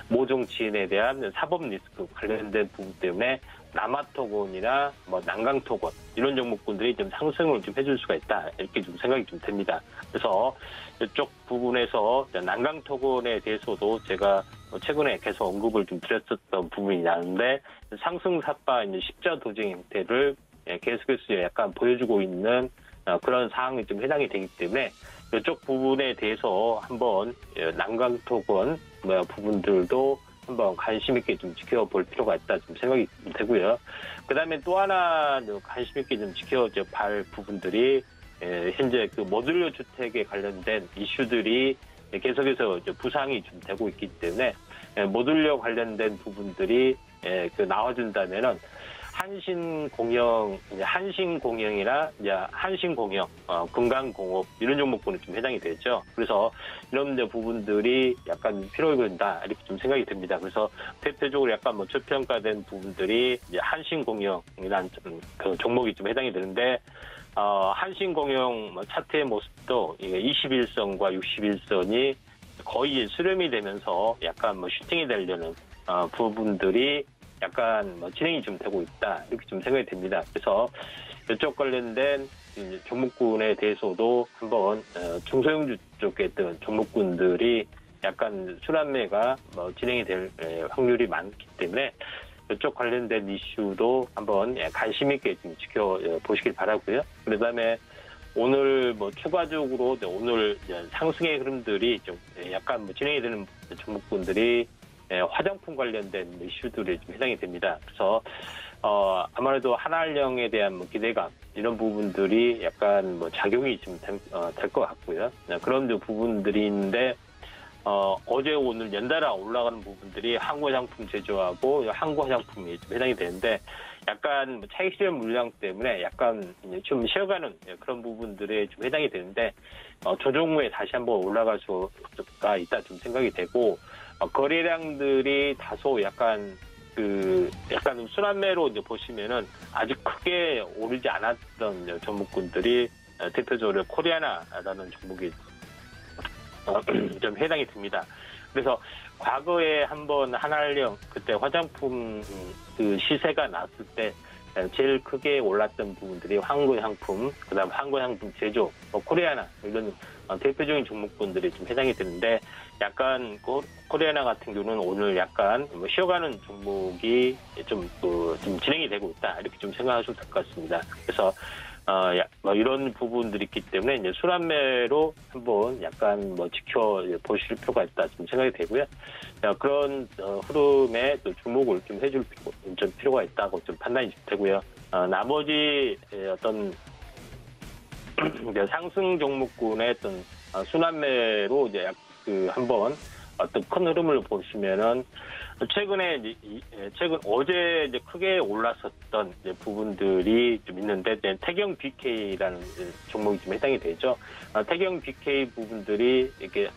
모정치인에 대한 사법 리스크 관련된 부분 때문에 남아토군이나 난강토군 이런 종목군들이 좀 상승을 좀 해줄 수가 있다 이렇게 좀 생각이 좀 됩니다. 그래서 이쪽 부분에서 난강토군에 대해서도 제가 최근에 계속 언급을 좀 드렸었던 부분이 나는데 상승 삿바 이제 십자 도징 형태를 계속해서 약간 보여주고 있는 그런 상황이 좀 해당이 되기 때문에 이쪽 부분에 대해서 한번 난강토군 부분들도 한번 관심 있게 좀 지켜볼 필요가 있다 좀 생각이 되고요. 그다음에 또 하나 관심 있게 좀 지켜볼 부분들이 현재 그 모듈러 주택에 관련된 이슈들이 계속해서 부상이 좀 되고 있기 때문에 모듈러 관련된 부분들이 나와준다면은 한신공영이나 한신공영, 금강공업 이런 종목군에 좀 해당이 되죠. 그래서 이런 부분들이 약간 필요해 보인다 이렇게 좀 생각이 듭니다. 그래서 대표적으로 약간 저평가된 부분들이 이제 한신공영이라는 그 종목이 좀 해당이 되는데 한신공영 차트의 모습도 21선과 61선이 거의 수렴이 되면서 약간 슈팅이 되려는 부분들이 약간 진행이 좀 되고 있다 이렇게 좀 생각이 됩니다. 그래서 이쪽 관련된 종목군에 대해서도 한번 중소형주 쪽에 있던 종목군들이 약간 순환매가 진행이 될 확률이 많기 때문에 이쪽 관련된 이슈도 한번 관심 있게 좀 지켜보시길 바라고요. 그다음에 오늘 추가적으로 오늘 상승의 흐름들이 좀 약간 진행이 되는 종목군들이 화장품 관련된 이슈들이 좀 해당이 됩니다. 그래서 아무래도 한알령에 대한 기대감 이런 부분들이 약간 작용이 좀 될 것 같고요. 그런 부분들이 있는데 어제 오늘 연달아 올라가는 부분들이 항구 화장품 제조하고 항구 화장품이 좀 해당이 되는데 약간 차익 실현 물량 때문에 약간 좀 쉬어가는 그런 부분들에 좀 해당이 되는데 조정 후에 다시 한번 올라갈 수가 있다 좀 생각이 되고 거래량들이 다소 약간 순환매로 보시면은 아직 크게 오르지 않았던 종목군들이 대표적으로 코리아나라는 종목이 좀 해당이 됩니다. 그래서 과거에 한번 한알령 그때 화장품 그 시세가 났을 때 제일 크게 올랐던 부분들이 항구상품, 그다음 항구상품 제조, 코리아나 이런 대표적인 종목군들이 좀 해당이 되는데 약간 코리아나 같은 경우는 오늘 약간 쉬어가는 종목이 좀 진행이 되고 있다 이렇게 좀 생각하시면 될 것 같습니다. 그래서 이런 부분들이 있기 때문에 이제 순환매로 한번 약간 지켜보실 필요가 있다 좀 생각이 되고요. 그런 흐름에 또 주목을 좀 해줄 필요가 있다고 좀 판단이 되고요. 나머지 어떤 상승 종목군의 어떤 순환매로 이제 한번 어떤 큰 흐름을 보시면은 최근 어제 크게 올랐었던 부분들이 좀 있는데 태경 BK라는 종목이 좀 해당이 되죠. 태경 BK 부분들이 이렇게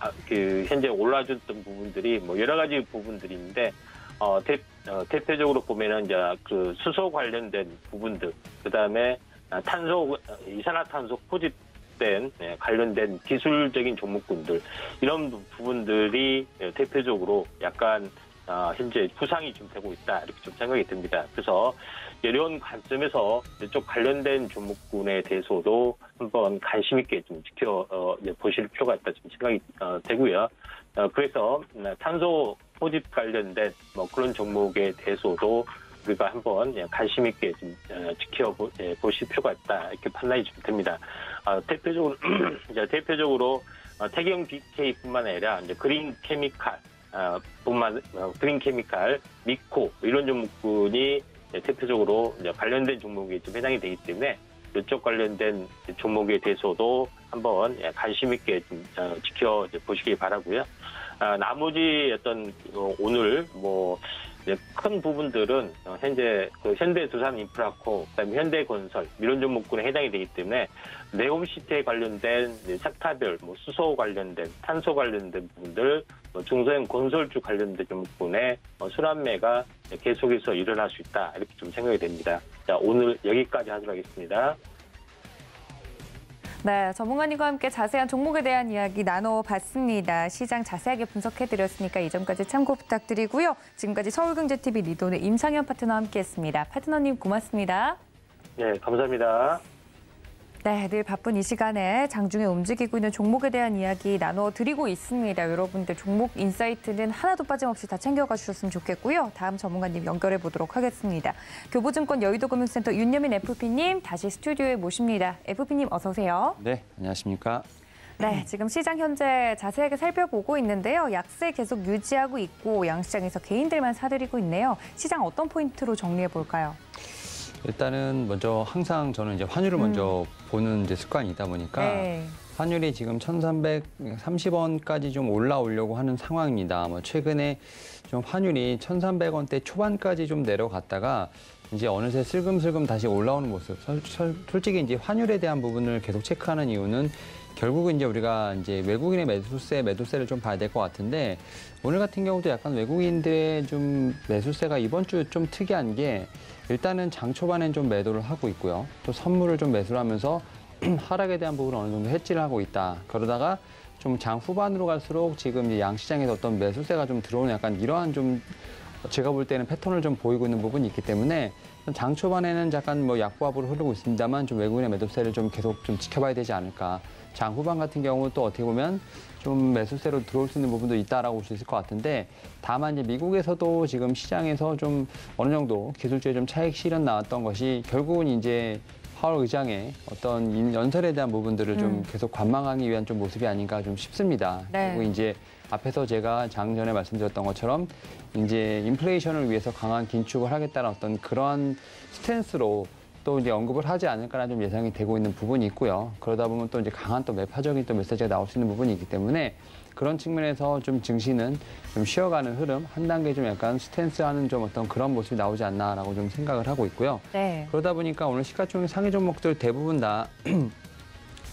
현재 올라줬던 부분들이 여러 가지 부분들이 있는데 대표적으로 보면은 이제 그 수소 관련된 부분들, 그다음에 이산화탄소 포집된 관련된 기술적인 종목군들, 이런 부분들이 대표적으로 약간 현재 부상이 좀 되고 있다, 이렇게 좀 생각이 듭니다. 그래서 이런 관점에서 이쪽 관련된 종목군에 대해서도 한번 관심 있게 좀 보실 필요가 있다, 좀 생각이 되고요. 그래서 탄소 포집 관련된 그런 종목에 대해서도 우리가 한번 관심 있게 좀 지켜보실 필요가 있다, 이렇게 판단이 좀 됩니다. 대표적으로 태경 BK뿐만 아니라 이제 그린 케미칼, 미코 이런 종목군이 대표적으로 이제 관련된 종목에 좀 해당이 되기 때문에 이쪽 관련된 종목에 대해서도 한번 관심 있게 좀 지켜보시기 바라고요. 나머지 오늘 큰 부분들은 현재 그 현대두산인프라코, 그다음에 현대건설 이런 종목군에 해당이 되기 때문에 네옴시티에 관련된 섹터별, 수소 관련된, 탄소 관련된 부분들, 중소형 건설주 관련된 종목군에 순환매가 계속해서 일어날 수 있다, 이렇게 좀 생각이 됩니다. 자, 오늘 여기까지 하도록 하겠습니다. 네, 전문가님과 함께 자세한 종목에 대한 이야기 나눠봤습니다. 시장 자세하게 분석해드렸으니까 이 점까지 참고 부탁드리고요. 지금까지 서울경제TV 리더의 임상현 파트너와 함께했습니다. 파트너님 고맙습니다. 네, 감사합니다. 네, 늘 바쁜 이 시간에 장중에 움직이고 있는 종목에 대한 이야기 나눠드리고 있습니다. 여러분들 종목 인사이트는 하나도 빠짐없이 다 챙겨가 주셨으면 좋겠고요. 다음 전문가님 연결해 보도록 하겠습니다. 교보증권 여의도금융센터 윤여민 FP님 다시 스튜디오에 모십니다. FP님 어서 오세요. 네, 안녕하십니까. 네, 지금 시장 현재 자세하게 살펴보고 있는데요. 약세 계속 유지하고 있고 양시장에서 개인들만 사들이고 있네요. 시장 어떤 포인트로 정리해 볼까요? 일단은 먼저 항상 저는 이제 환율을 먼저 보는 이제 습관이 있다 보니까 네. 환율이 지금 1,330원까지 좀 올라오려고 하는 상황입니다. 최근에 좀 환율이 1,300원대 초반까지 좀 내려갔다가 이제 어느새 슬금슬금 다시 올라오는 모습. 솔직히 이제 환율에 대한 부분을 계속 체크하는 이유는 결국은 이제 우리가 이제 외국인의 매도세를 좀 봐야 될 것 같은데 오늘 같은 경우도 약간 외국인들의 좀 매수세가 이번 주 좀 특이한 게 일단은 장 초반엔 좀 매도를 하고 있고요. 또 선물을 좀 매수를 하면서 하락에 대한 부분을 어느 정도 해지를 하고 있다. 그러다가 좀 장 후반으로 갈수록 지금 이제 양시장에서 어떤 매수세가 좀 들어오는 약간 이러한 좀 제가 볼 때는 패턴을 좀 보이고 있는 부분이 있기 때문에 장 초반에는 약간 약보합으로 흐르고 있습니다만 좀 외국인의 매도세를 좀 계속 좀 지켜봐야 되지 않을까. 장 후반 같은 경우 또 어떻게 보면 좀 매수세로 들어올 수 있는 부분도 있다라고 볼 수 있을 것 같은데 다만 이제 미국에서도 지금 시장에서 좀 어느 정도 기술주에 좀 차익 실현 나왔던 것이 결국은 이제 파월 의장의 어떤 연설에 대한 부분들을 좀 계속 관망하기 위한 좀 모습이 아닌가 좀 싶습니다. 네. 그리고 이제 앞에서 제가 장전에 말씀드렸던 것처럼 이제 인플레이션을 위해서 강한 긴축을 하겠다는 어떤 그러한 스탠스로 또 이제 언급을 하지 않을까라는 좀 예상이 되고 있는 부분이 있고요. 그러다 보면 또 이제 강한 또 매파적인 또 메시지가 나올 수 있는 부분이 있기 때문에 그런 측면에서 좀 증시는 좀 쉬어가는 흐름, 한 단계 좀 약간 스탠스하는 좀 어떤 그런 모습이 나오지 않나라고 좀 생각을 하고 있고요. 네. 그러다 보니까 오늘 시가총액 상위 종목들 대부분 다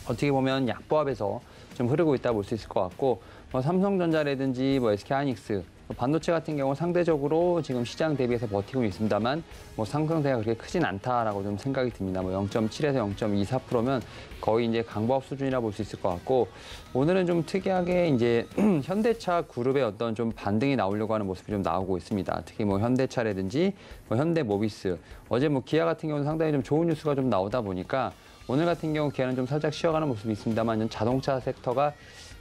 어떻게 보면 약보합에서 좀 흐르고 있다 볼 수 있을 것 같고 삼성전자라든지 SK하이닉스 반도체 같은 경우는 상대적으로 지금 시장 대비해서 버티고 있습니다만 상승세가 그렇게 크진 않다라고 좀 생각이 듭니다. 0.7에서 0.24%면 거의 이제 강보합 수준이라 볼 수 있을 것 같고 오늘은 좀 특이하게 이제 현대차 그룹의 어떤 좀 반등이 나오려고 하는 모습이 좀 나오고 있습니다. 특히 현대차라든지 현대모비스 어제 기아 같은 경우는 상당히 좀 좋은 뉴스가 좀 나오다 보니까 오늘 같은 경우 기아는 좀 살짝 쉬어가는 모습이 있습니다만 자동차 섹터가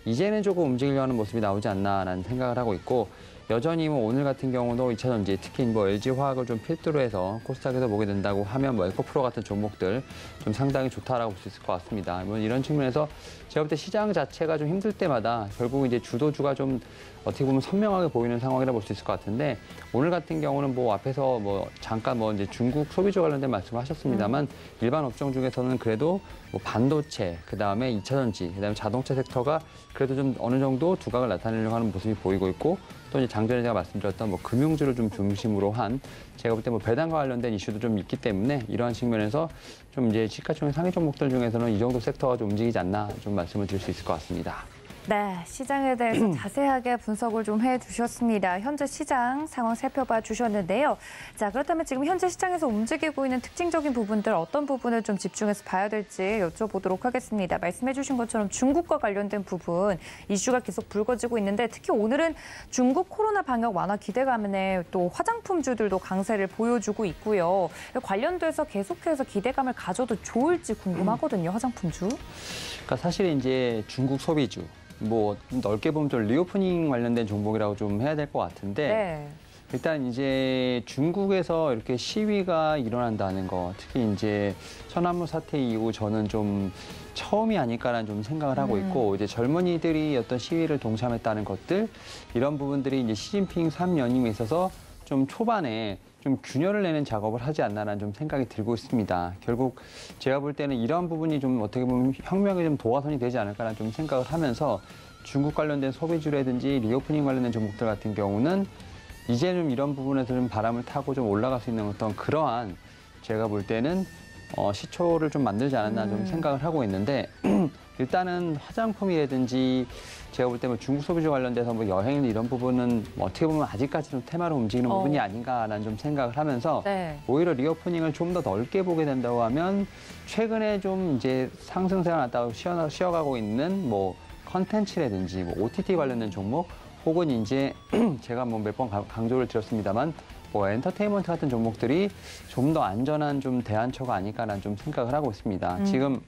이제는 조금 움직이려고 하는 모습이 나오지 않나라는 생각을 하고 있고 여전히 오늘 같은 경우도 2차전지 특히 LG화학을 좀 필두로 해서 코스닥에서 보게 된다고 하면 에코프로 같은 종목들 좀 상당히 좋다라고 볼 수 있을 것 같습니다. 이런 측면에서 제가 볼 때 시장 자체가 좀 힘들 때마다 결국 이제 주도주가 좀 어떻게 보면 선명하게 보이는 상황이라 볼 수 있을 것 같은데 오늘 같은 경우는 앞에서 잠깐 이제 중국 소비주 관련된 말씀을 하셨습니다만 일반 업종 중에서는 그래도 반도체, 그다음에 2차전지, 그다음에 자동차 섹터가 그래도 좀 어느 정도 두각을 나타내려고 하는 모습이 보이고 있고 또 이제 장전에 제가 말씀드렸던 금융주를 좀 중심으로 한 제가 볼 때 배당과 관련된 이슈도 좀 있기 때문에 이러한 측면에서 좀 이제 시가총액 상위 종목들 중에서는 이 정도 섹터가 좀 움직이지 않나 좀 말씀을 드릴 수 있을 것 같습니다. 네, 시장에 대해서 자세하게 분석을 좀 해주셨습니다. 현재 시장 상황 살펴봐 주셨는데요. 자, 그렇다면 지금 현재 시장에서 움직이고 있는 특징적인 부분들 어떤 부분을 좀 집중해서 봐야 될지 여쭤보도록 하겠습니다. 말씀해 주신 것처럼 중국과 관련된 부분 이슈가 계속 불거지고 있는데 특히 오늘은 중국 코로나 방역 완화 기대감에 또 화장품주들도 강세를 보여주고 있고요. 관련돼서 계속해서 기대감을 가져도 좋을지 궁금하거든요, 화장품주. 그러니까 사실 이제 중국 소비주, 뭐 넓게 보면 좀 리오프닝 관련된 종목이라고 좀 해야 될 것 같은데 네. 일단 이제 중국에서 이렇게 시위가 일어난다는 거, 특히 이제 천안문 사태 이후 저는 좀 처음이 아닐까라는 좀 생각을 하고 있고 이제 젊은이들이 어떤 시위를 동참했다는 것들 이런 부분들이 이제 시진핑 3연임에 있어서 좀 초반에 좀 균열을 내는 작업을 하지 않나라는 좀 생각이 들고 있습니다. 결국 제가 볼 때는 이런 부분이 좀 어떻게 보면 혁명에 좀 도화선이 되지 않을까라는 좀 생각을 하면서 중국 관련된 소비주라든지 리오프닝 관련된 종목들 같은 경우는 이제 좀 이런 부분에서 좀 바람을 타고 좀 올라갈 수 있는 어떤 그러한 제가 볼 때는 시초를 좀 만들지 않았나 좀 생각을 하고 있는데 일단은 화장품이라든지 제가 볼 때 뭐 중국 소비주 관련돼서 뭐 여행 이런 부분은 뭐 어떻게 보면 아직까지 좀 테마로 움직이는 부분이 아닌가라는 좀 생각을 하면서 네. 오히려 리오프닝을 좀 더 넓게 보게 된다고 하면 최근에 좀 이제 상승세가 났다고 쉬어가고 있는 뭐 컨텐츠라든지 뭐 OTT 관련된 종목 혹은 이제 제가 뭐 몇 번 강조를 드렸습니다만 뭐 엔터테인먼트 같은 종목들이 좀 더 안전한 좀 대안처가 아닐까라는 좀 생각을 하고 있습니다. 지금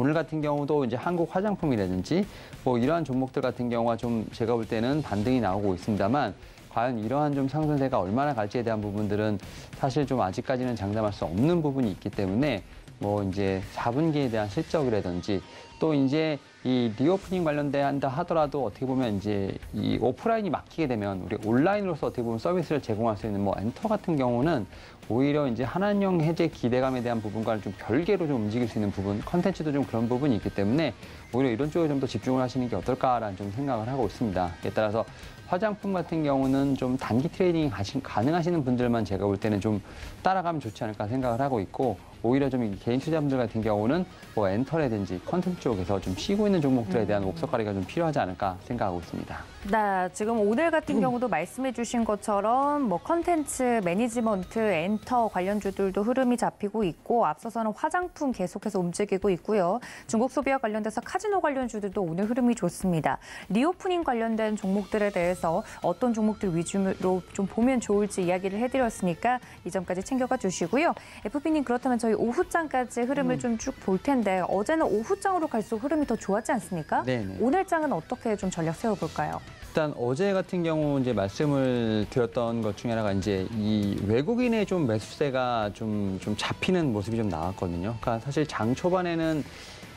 오늘 같은 경우도 이제 한국 화장품이라든지 뭐 이러한 종목들 같은 경우가 좀 제가 볼 때는 반등이 나오고 있습니다만 과연 이러한 좀 상승세가 얼마나 갈지에 대한 부분들은 사실 좀 아직까지는 장담할 수 없는 부분이 있기 때문에 뭐 이제 4분기에 대한 실적이라든지 또 이제 이 리오프닝 관련된다 하더라도 어떻게 보면 이제 이 오프라인이 막히게 되면 우리 온라인으로서 어떻게 보면 서비스를 제공할 수 있는 뭐 엔터 같은 경우는 오히려 이제 한한령 해제 기대감에 대한 부분과는 좀 별개로 좀 움직일 수 있는 부분, 컨텐츠도 좀 그런 부분이 있기 때문에 오히려 이런 쪽에 좀 더 집중을 하시는 게 어떨까라는 좀 생각을 하고 있습니다. 이에 따라서 화장품 같은 경우는 좀 단기 트레이딩이 가능하시는 분들만 제가 볼 때는 좀 따라가면 좋지 않을까 생각을 하고 있고 오히려 좀 개인 투자분들 같은 경우는 뭐 엔터라든지 컨텐츠 쪽에서 좀 쉬고 있는 종목들에 대한 옥석가리가 좀 필요하지 않을까 생각하고 있습니다. 네, 지금 오늘 같은 경우도 말씀해 주신 것처럼 뭐 컨텐츠, 매니지먼트, 엔터 관련주들도 흐름이 잡히고 있고 앞서서는 화장품 계속해서 움직이고 있고요. 중국 소비와 관련돼서 카지노 관련주들도 오늘 흐름이 좋습니다. 리오프닝 관련된 종목들에 대해서 어떤 종목들 위주로 좀 보면 좋을지 이야기를 해드렸으니까 이 점까지 챙겨가 주시고요. FP님 그렇다면 저희 오후장까지 흐름을 좀 쭉 볼 텐데 어제는 오후장으로 갈수록 흐름이 더 좋았지 않습니까? 네네. 오늘장은 어떻게 좀 전략 세워볼까요? 일단 어제 같은 경우 이제 말씀을 드렸던 것 중에 하나가 이제 이 외국인의 좀 매수세가 좀 잡히는 모습이 좀 나왔거든요. 그러니까 사실 장 초반에는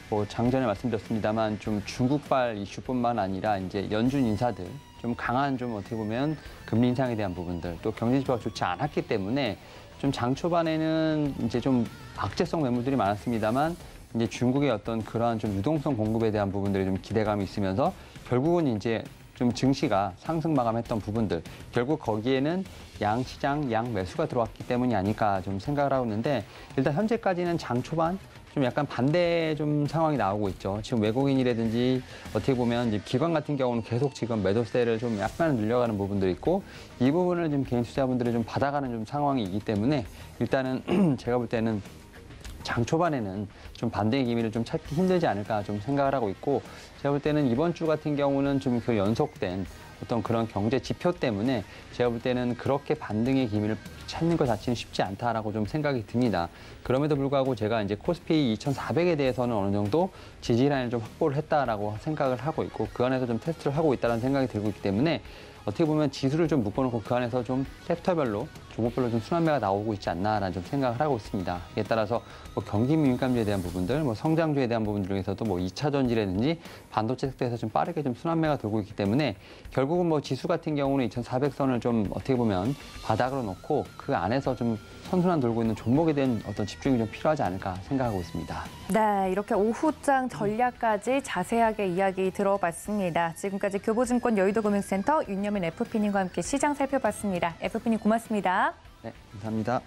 뭐 장전에 말씀드렸습니다만 좀 중국발 이슈뿐만 아니라 이제 연준 인사들 좀 강한 좀 어떻게 보면 금리 인상에 대한 부분들 또 경제 지표가 좋지 않았기 때문에 좀 장 초반에는 이제 좀 악재성 매물들이 많았습니다만 이제 중국의 어떤 그러한 좀 유동성 공급에 대한 부분들이 좀 기대감이 있으면서 결국은 이제 좀 증시가 상승 마감했던 부분들 결국 거기에는 양 시장 양 매수가 들어왔기 때문이 아닐까 좀 생각을 하고 있는데 일단 현재까지는 장 초반 좀 약간 반대 좀 상황이 나오고 있죠. 지금 외국인이라든지 어떻게 보면 이제 기관 같은 경우는 계속 지금 매도세를 좀 약간 늘려가는 부분들이 있고 이 부분을 지금 개인 투자분들이 좀 받아가는 좀 상황이기 때문에 일단은 제가 볼 때는 장 초반에는 좀 반등의 기미를 좀 찾기 힘들지 않을까 좀 생각을 하고 있고 제가 볼 때는 이번 주 같은 경우는 좀 그 연속된 어떤 그런 경제 지표 때문에 제가 볼 때는 그렇게 반등의 기미를 찾는 것 자체는 쉽지 않다라고 좀 생각이 듭니다. 그럼에도 불구하고 제가 이제 코스피 2,400에 대해서는 어느 정도 지지라인을 좀 확보를 했다라고 생각을 하고 있고 그 안에서 좀 테스트를 하고 있다는 생각이 들고 있기 때문에 어떻게 보면 지수를 좀 묶어놓고 그 안에서 좀 섹터별로 종목별로 좀 순환매가 나오고 있지 않나라는 좀 생각을 하고 있습니다. 이에 따라서 뭐 경기 민감주에 대한 부분들, 뭐 성장주에 대한 부분들 중에서도 뭐 2차 전지라든지 반도체 섹터에서 좀 빠르게 좀 순환매가 돌고 있기 때문에 결국은 뭐 지수 같은 경우는 2,400선을 좀 어떻게 보면 바닥으로 놓고 그 안에서 좀 선순환 돌고 있는 종목에 대한 어떤 집중이 좀 필요하지 않을까 생각하고 있습니다. 네, 이렇게 오후장 전략까지 자세하게 이야기 들어봤습니다. 지금까지 교보증권 여의도금융센터 윤여민 FP님과 함께 시장 살펴봤습니다. FP님 고맙습니다. 네, 감사합니다.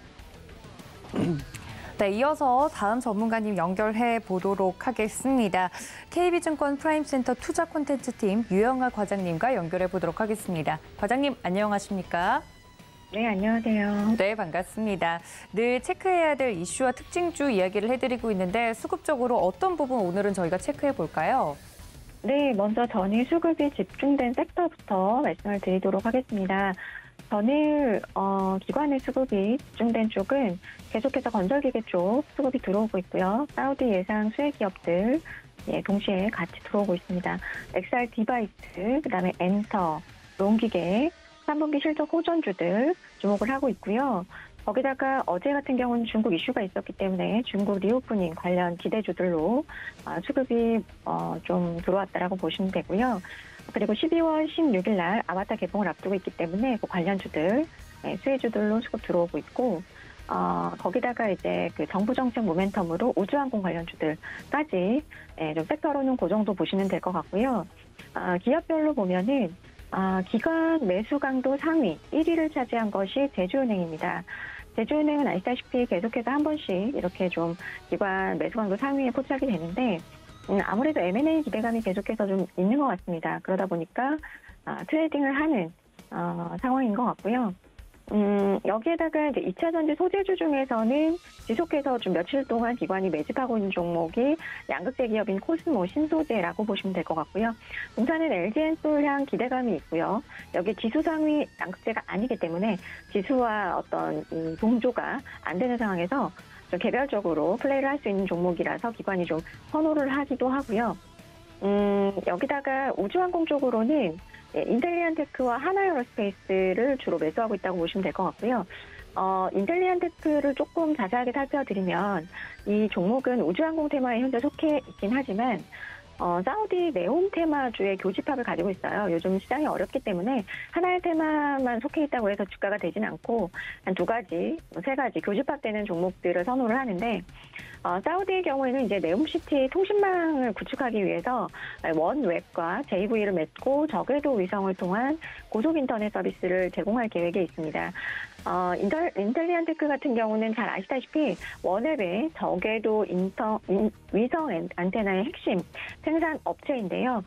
네, 이어서 다음 전문가님 연결해 보도록 하겠습니다. KB증권 프라임센터 투자 콘텐츠팀 유영아 과장님과 연결해 보도록 하겠습니다. 과장님, 안녕하십니까? 네, 안녕하세요. 네, 반갑습니다. 늘 체크해야 될 이슈와 특징주 이야기를 해드리고 있는데 수급적으로 어떤 부분 오늘은 저희가 체크해 볼까요? 네, 먼저 전일 수급이 집중된 섹터부터 말씀을 드리도록 하겠습니다. 전일 기관의 수급이 집중된 쪽은 계속해서 건설기계 쪽 수급이 들어오고 있고요. 사우디 예상 수혜 기업들 동시에 같이 들어오고 있습니다. XR 디바이스, 그다음에 엔터, 롱기계, 3분기 실적 호전주들 주목을 하고 있고요. 거기다가 어제 같은 경우는 중국 이슈가 있었기 때문에 중국 리오프닝 관련 기대주들로 수급이 좀 들어왔다라고 보시면 되고요. 그리고 12월 16일 날 아바타 개봉을 앞두고 있기 때문에 그 관련주들, 수혜주들로 수급 들어오고 있고, 거기다가 이제 그 정부 정책 모멘텀으로 우주항공 관련주들까지 좀 섹터로는 그 정도 보시면 될 것 같고요. 기업별로 보면은 기관 매수 강도 상위 1위를 차지한 것이 제주은행입니다. 제주은행은 아시다시피 계속해서 한 번씩 이렇게 좀 기관 매수 강도 상위에 포착이 되는데 아무래도 M&A 기대감이 계속해서 좀 있는 것 같습니다. 그러다 보니까 트레이딩을 하는 상황인 것 같고요. 여기에다가 이제 2차 전지 소재주 중에서는 지속해서 좀 며칠 동안 기관이 매집하고 있는 종목이 양극재 기업인 코스모 신소재라고 보시면 될 것 같고요. 동사는 LG엔솔 향 기대감이 있고요. 여기 지수 상위 양극재가 아니기 때문에 지수와 어떤 동조가 안 되는 상황에서 좀 개별적으로 플레이를 할 수 있는 종목이라서 기관이 좀 선호를 하기도 하고요. 여기다가 우주항공 쪽으로는 인텔리안테크와 하나에어로스페이스를 주로 매수하고 있다고 보시면 될 것 같고요. 인텔리안테크를 조금 자세하게 살펴드리면 이 종목은 우주항공 테마에 현재 속해 있긴 하지만 사우디 네옴 테마주의 교집합을 가지고 있어요. 요즘 시장이 어렵기 때문에 하나의 테마만 속해 있다고 해서 주가가 되진 않고 한 두 가지, 세 가지 교집합되는 종목들을 선호를 하는데 사우디의 경우에는 이제 네옴시티 통신망을 구축하기 위해서 원웹과 JV를 맺고 저궤도 위성을 통한 고속 인터넷 서비스를 제공할 계획에 있습니다. 인텔리안테크 같은 경우는 잘 아시다시피 원웹의 저궤도 위성 안테나의 핵심 생산 업체인데요.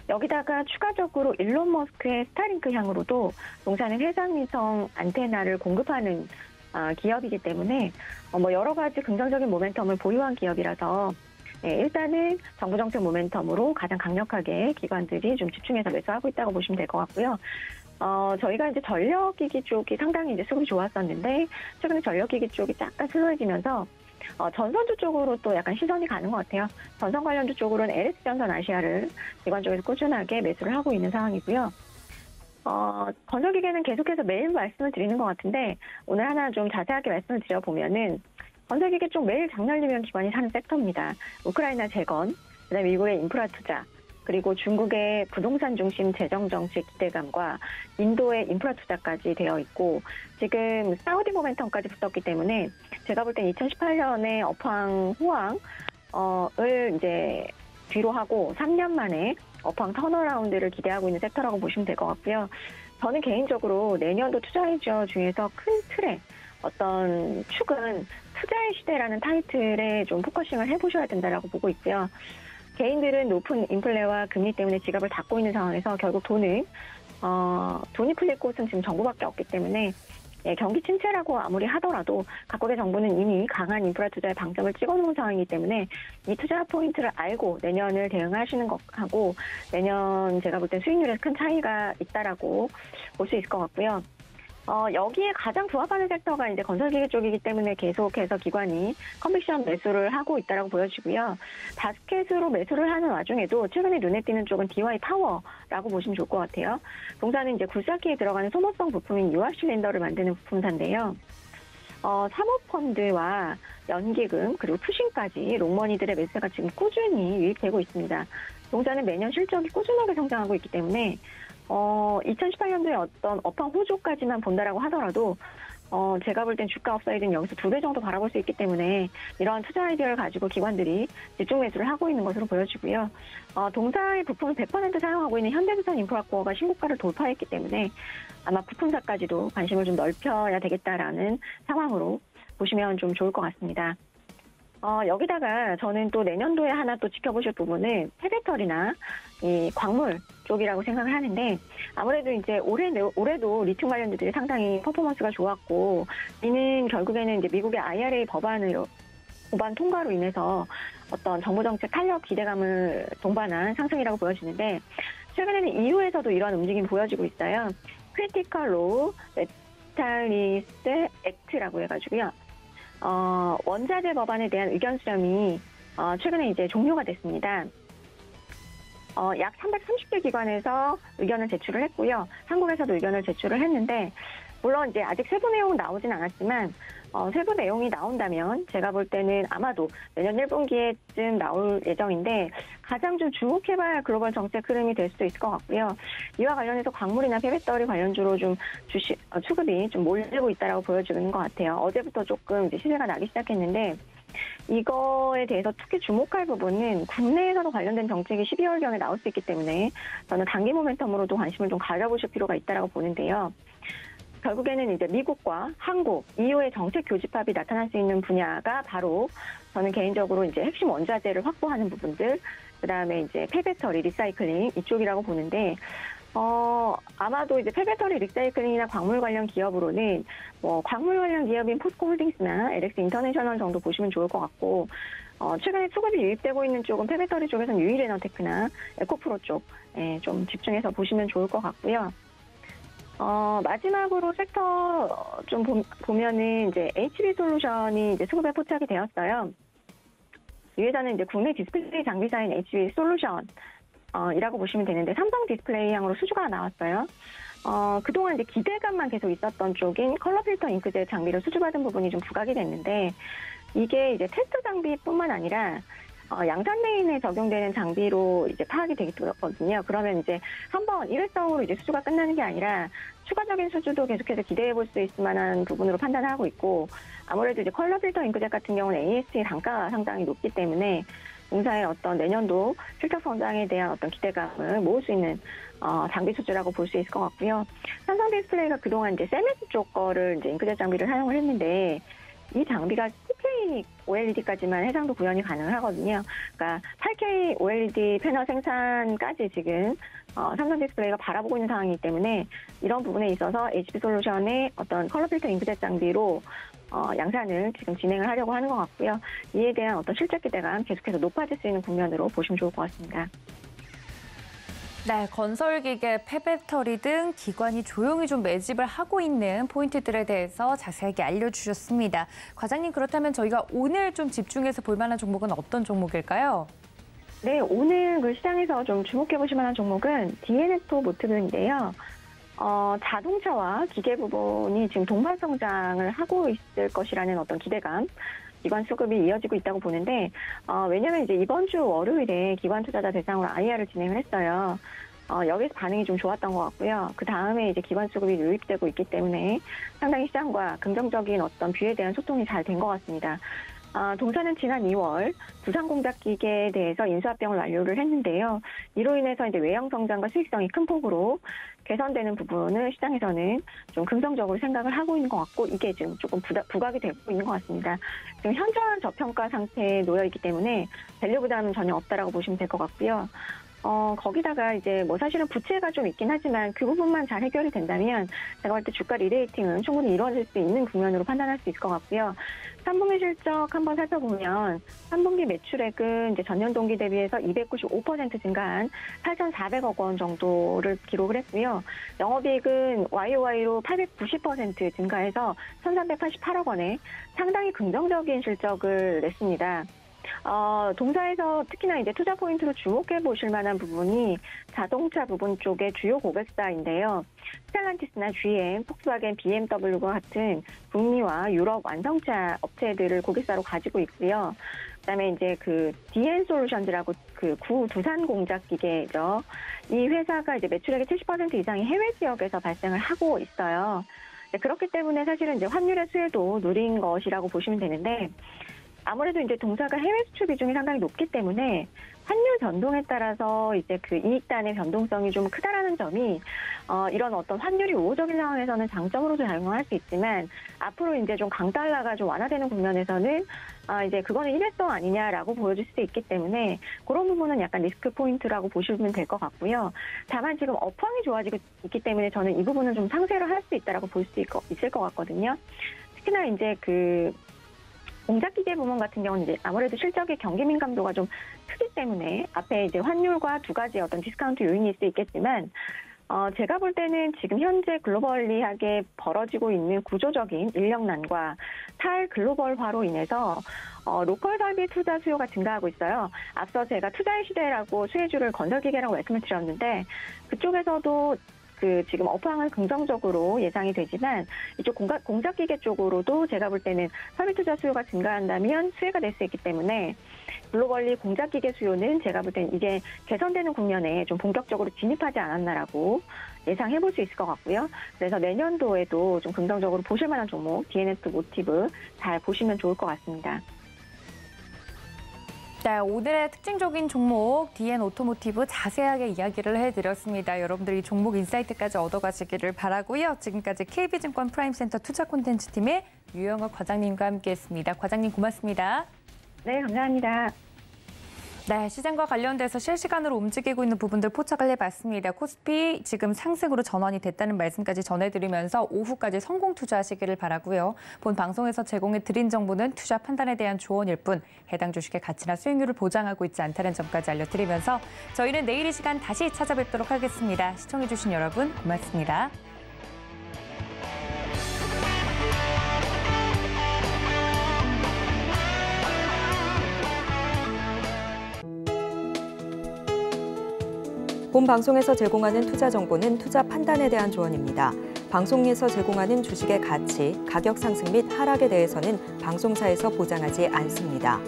여기다가 추가적으로 일론 머스크의 스타링크 향으로도 동사는 해상위성 안테나를 공급하는 기업이기 때문에 여러 가지 긍정적인 모멘텀을 보유한 기업이라서 일단은 정부 정책 모멘텀으로 가장 강력하게 기관들이 좀 집중해서 매수하고 있다고 보시면 될 것 같고요. 저희가 이제 전력기기 쪽이 상당히 이제 수급이 좋았었는데 최근에 전력기기 쪽이 약간 슬로해지면서 전선주 쪽으로 또 약간 시선이 가는 것 같아요. 전선 관련주 쪽으로는 LS전선 아시아를 기관 쪽에서 꾸준하게 매수를 하고 있는 상황이고요. 건설기계는 계속해서 매일 말씀을 드리는 것 같은데 오늘 하나 좀 자세하게 말씀을 드려보면은 건설기계 쪽 매일 장날리면 기관이 사는 섹터입니다. 우크라이나 재건, 그다음에 미국의 인프라 투자, 그리고 중국의 부동산 중심 재정 정책 기대감과 인도의 인프라 투자까지 되어 있고 지금 사우디 모멘텀까지 붙었기 때문에 제가 볼 땐 2018년에 업황 호황을 이제 뒤로 하고 3년 만에 업황 턴어라운드를 기대하고 있는 섹터라고 보시면 될 것 같고요. 저는 개인적으로 내년도 투자이저 중에서 큰 틀에 어떤 축은 투자의 시대라는 타이틀에 좀 포커싱을 해보셔야 된다라고 보고 있고요. 개인들은 높은 인플레와 금리 때문에 지갑을 닫고 있는 상황에서 결국 돈이 풀릴 곳은 지금 정부밖에 없기 때문에 경기 침체라고 아무리 하더라도 각국의 정부는 이미 강한 인프라 투자에 방점을 찍어놓은 상황이기 때문에 이 투자 포인트를 알고 내년을 대응하시는 것하고 내년 제가 볼 때 수익률에 큰 차이가 있다라고 볼 수 있을 것 같고요. 여기에 가장 부합하는 섹터가 이제 건설기계 쪽이기 때문에 계속해서 기관이 컨빅션 매수를 하고 있다라고 보여지고요. 바스켓으로 매수를 하는 와중에도 최근에 눈에 띄는 쪽은 DY 파워라고 보시면 좋을 것 같아요. 동사는 이제 굴삭기에 들어가는 소모성 부품인 유압 실린더를 만드는 부품사인데요. 사모펀드와 연기금 그리고 투신까지 롱머니들의 매수가 지금 꾸준히 유입되고 있습니다. 동사는 매년 실적이 꾸준하게 성장하고 있기 때문에 2018년도에 어떤 업황 호조까지만 본다라고 하더라도 제가 볼 땐 주가 업사이드는 여기서 2배 정도 바라볼 수 있기 때문에 이러한 투자 아이디어를 가지고 기관들이 집중 매수를 하고 있는 것으로 보여지고요. 동사의 부품을 100% 사용하고 있는 현대부산 인프라코어가 신고가를 돌파했기 때문에 아마 부품사까지도 관심을 좀 넓혀야 되겠다라는 상황으로 보시면 좀 좋을 것 같습니다. 여기다가 저는 또 내년도에 하나 또 지켜보실 부분은 폐배터리나 이 광물 쪽이라고 생각을 하는데, 아무래도 이제 올해도 리튬 관련주들이 상당히 퍼포먼스가 좋았고, 이는 결국에는 이제 미국의 IRA 법안 통과로 인해서 어떤 정부 정책 탄력 기대감을 동반한 상승이라고 보여지는데, 최근에는 EU에서도 이러한 움직임이 보여지고 있어요. 크리티컬 로우 메탈리스 액트라고 해가지고요. 원자재 법안에 대한 의견 수렴이 최근에 이제 종료가 됐습니다. 약 330개 기관에서 의견을 제출을 했고요. 한국에서도 의견을 제출을 했는데, 물론 이제 아직 세부 내용은 나오진 않았지만, 세부 내용이 나온다면 제가 볼 때는 아마도 내년 1분기에쯤 나올 예정인데, 가장 좀 주목해봐야 글로벌 정책 흐름이 될 수도 있을 것 같고요. 이와 관련해서 광물이나 폐배터리 관련주로 좀 수급이 좀 몰리고 있다라고 보여지는 것 같아요. 어제부터 조금 이제 시세가 나기 시작했는데, 이거에 대해서 특히 주목할 부분은 국내에서도 관련된 정책이 12월경에 나올 수 있기 때문에 저는 단기 모멘텀으로도 관심을 좀 가져보실 필요가 있다고 보는데요. 결국에는 이제 미국과 한국, EU의 정책 교집합이 나타날 수 있는 분야가 바로 저는 개인적으로 이제 핵심 원자재를 확보하는 부분들, 그다음에 이제 폐배터리 리사이클링 이쪽이라고 보는데, 아마도 이제 폐배터리 리사이클링이나 광물 관련 기업으로는 광물 관련 기업인 포스코 홀딩스나 LX 인터내셔널 정도 보시면 좋을 것 같고, 최근에 수급이 유입되고 있는 쪽은 폐배터리 쪽에서는 유일에너테크나 에코프로 쪽, 좀 집중해서 보시면 좋을 것 같고요. 마지막으로 섹터 좀 보면은 이제 HB 솔루션이 이제 수급에 포착이 되었어요. 이 회사는 이제 국내 디스플레이 장비사인 HB 솔루션, 이라고 보시면 되는데, 삼성 디스플레이 향으로 수주가 나왔어요. 그동안 이제 기대감만 계속 있었던 쪽인 컬러 필터 잉크젯 장비를 수주받은 부분이 좀 부각이 됐는데, 이게 이제 테스트 장비뿐만 아니라 양산 레인에 적용되는 장비로 이제 파악이 되거든요. 그러면 이제 한번 일회성으로 이제 수주가 끝나는 게 아니라 추가적인 수주도 계속해서 기대해 볼 수 있을 만한 부분으로 판단을 하고 있고, 아무래도 이제 컬러 필터 잉크젯 같은 경우는 AS의 단가가 상당히 높기 때문에 공사의 어떤 내년도 실적 성장에 대한 어떤 기대감을 모을 수 있는 장비 수주라고 볼 수 있을 것 같고요. 삼성 디스플레이가 그동안 이제 세메스 쪽 거를 이제 잉크젯 장비를 사용을 했는데, 이 장비가 4K OLED까지만 해상도 구현이 가능하거든요. 그러니까 8K OLED 패널 생산까지 지금 삼성 디스플레이가 바라보고 있는 상황이기 때문에, 이런 부분에 있어서 HB 솔루션의 어떤 컬러 필터 잉크젯 장비로 양산을 지금 진행을 하려고 하는 것 같고요. 이에 대한 어떤 실적 기대감 계속해서 높아질 수 있는 국면으로 보시면 좋을 것 같습니다. 네, 건설기계, 폐배터리 등 기관이 조용히 좀 매집을 하고 있는 포인트들에 대해서 자세하게 알려주셨습니다. 과장님, 그렇다면 저희가 오늘 좀 집중해서 볼 만한 종목은 어떤 종목일까요? 네, 오늘 그 시장에서 좀 주목해 보실 만한 종목은 DNS토 모트인데요. 자동차와 기계 부분이 지금 동반 성장을 하고 있을 것이라는 어떤 기대감, 기관 수급이 이어지고 있다고 보는데, 왜냐면 이제 이번 주 월요일에 기관 투자자 대상으로 IR을 진행을 했어요. 여기서 반응이 좀 좋았던 것 같고요. 그 다음에 이제 기관 수급이 유입되고 있기 때문에 상당히 시장과 긍정적인 어떤 뷰에 대한 소통이 잘 된 것 같습니다. 동사는 지난 2월 두산공작기계에 대해서 인수합병을 완료를 했는데요. 이로 인해서 이제 외형 성장과 수익성이 큰 폭으로 개선되는 부분을 시장에서는 좀 긍정적으로 생각을 하고 있는 것 같고, 이게 지금 조금 부각이 되고 있는 것 같습니다. 지금 현저한 저평가 상태에 놓여 있기 때문에 밸류 부담은 전혀 없다라고 보시면 될 것 같고요. 거기다가 이제 뭐 사실은 부채가 좀 있긴 하지만 그 부분만 잘 해결이 된다면 제가 볼 때 주가 리레이팅은 충분히 이루어질 수 있는 국면으로 판단할 수 있을 것 같고요. 3분기 실적 한번 살펴보면 3분기 매출액은 이제 전년 동기 대비해서 295% 증가한 8,400억 원 정도를 기록을 했고요. 영업이익은 YOY로 890% 증가해서 1,388억 원에 상당히 긍정적인 실적을 냈습니다. 동사에서 특히나 이제 투자 포인트로 주목해 보실 만한 부분이 자동차 부분 쪽의 주요 고객사인데요. 스텔란티스나 GM, 폭스바겐, BMW와 같은 북미와 유럽 완성차 업체들을 고객사로 가지고 있고요. 그다음에 이제 그 DN 솔루션즈라고 그 구 두산 공작 기계죠. 이 회사가 이제 매출액의 70% 이상이 해외 지역에서 발생을 하고 있어요. 네, 그렇기 때문에 사실은 이제 환율의 수혜도 누린 것이라고 보시면 되는데, 아무래도 이제 동사가 해외 수출 비중이 상당히 높기 때문에 환율 변동에 따라서 이제 그 이익단의 변동성이 좀 크다라는 점이 이런 어떤 환율이 우호적인 상황에서는 장점으로도 작용할 수 있지만 앞으로 이제 좀 강달러가 좀 완화되는 국면에서는 이제 그거는 일회성 아니냐라고 보여질 수도 있기 때문에 그런 부분은 약간 리스크 포인트라고 보시면 될 것 같고요. 다만 지금 업황이 좋아지고 있기 때문에 저는 이 부분은 좀 상쇄를 할 수 있다라고 볼 수 있을 것 같거든요. 특히나 이제 그 공작기계 부문 같은 경우는 이제 아무래도 실적의 경기 민감도가 좀 크기 때문에 앞에 이제 환율과 두 가지 어떤 디스카운트 요인이 있을 수 있겠지만 제가 볼 때는 지금 현재 글로벌리하게 벌어지고 있는 구조적인 인력난과 탈글로벌화로 인해서 로컬 설비 투자 수요가 증가하고 있어요. 앞서 제가 투자의 시대라고 수혜주를 건설기계라고 말씀을 드렸는데 그쪽에서도 지금 업황은 긍정적으로 예상이 되지만 이쪽 공작기계 쪽으로도 제가 볼 때는 설비 투자 수요가 증가한다면 수혜가 될 수 있기 때문에 글로벌리 공작기계 수요는 제가 볼 때는 이제 개선되는 국면에 좀 본격적으로 진입하지 않았나라고 예상해 볼 수 있을 것 같고요. 그래서 내년도에도 좀 긍정적으로 보실 만한 종목 DNS 모티브 잘 보시면 좋을 것 같습니다. 네, 오늘의 특징적인 종목 DN 오토모티브 자세하게 이야기를 해드렸습니다. 여러분들이 종목 인사이트까지 얻어가시기를 바라고요. 지금까지 KB증권 프라임센터 투자 콘텐츠 팀의 유영옥 과장님과 함께했습니다. 과장님 고맙습니다. 네, 감사합니다. 네, 시장과 관련돼서 실시간으로 움직이고 있는 부분들 포착을 해봤습니다. 코스피 지금 상승으로 전환이 됐다는 말씀까지 전해드리면서 오후까지 성공 투자하시기를 바라고요. 본 방송에서 제공해드린 정보는 투자 판단에 대한 조언일 뿐 해당 주식의 가치나 수익률을 보장하고 있지 않다는 점까지 알려드리면서 저희는 내일 이 시간 다시 찾아뵙도록 하겠습니다. 시청해주신 여러분 고맙습니다. 본 방송에서 제공하는 투자 정보는 투자 판단에 대한 조언입니다. 방송에서 제공하는 주식의 가치, 가격 상승 및 하락에 대해서는 방송사에서 보장하지 않습니다.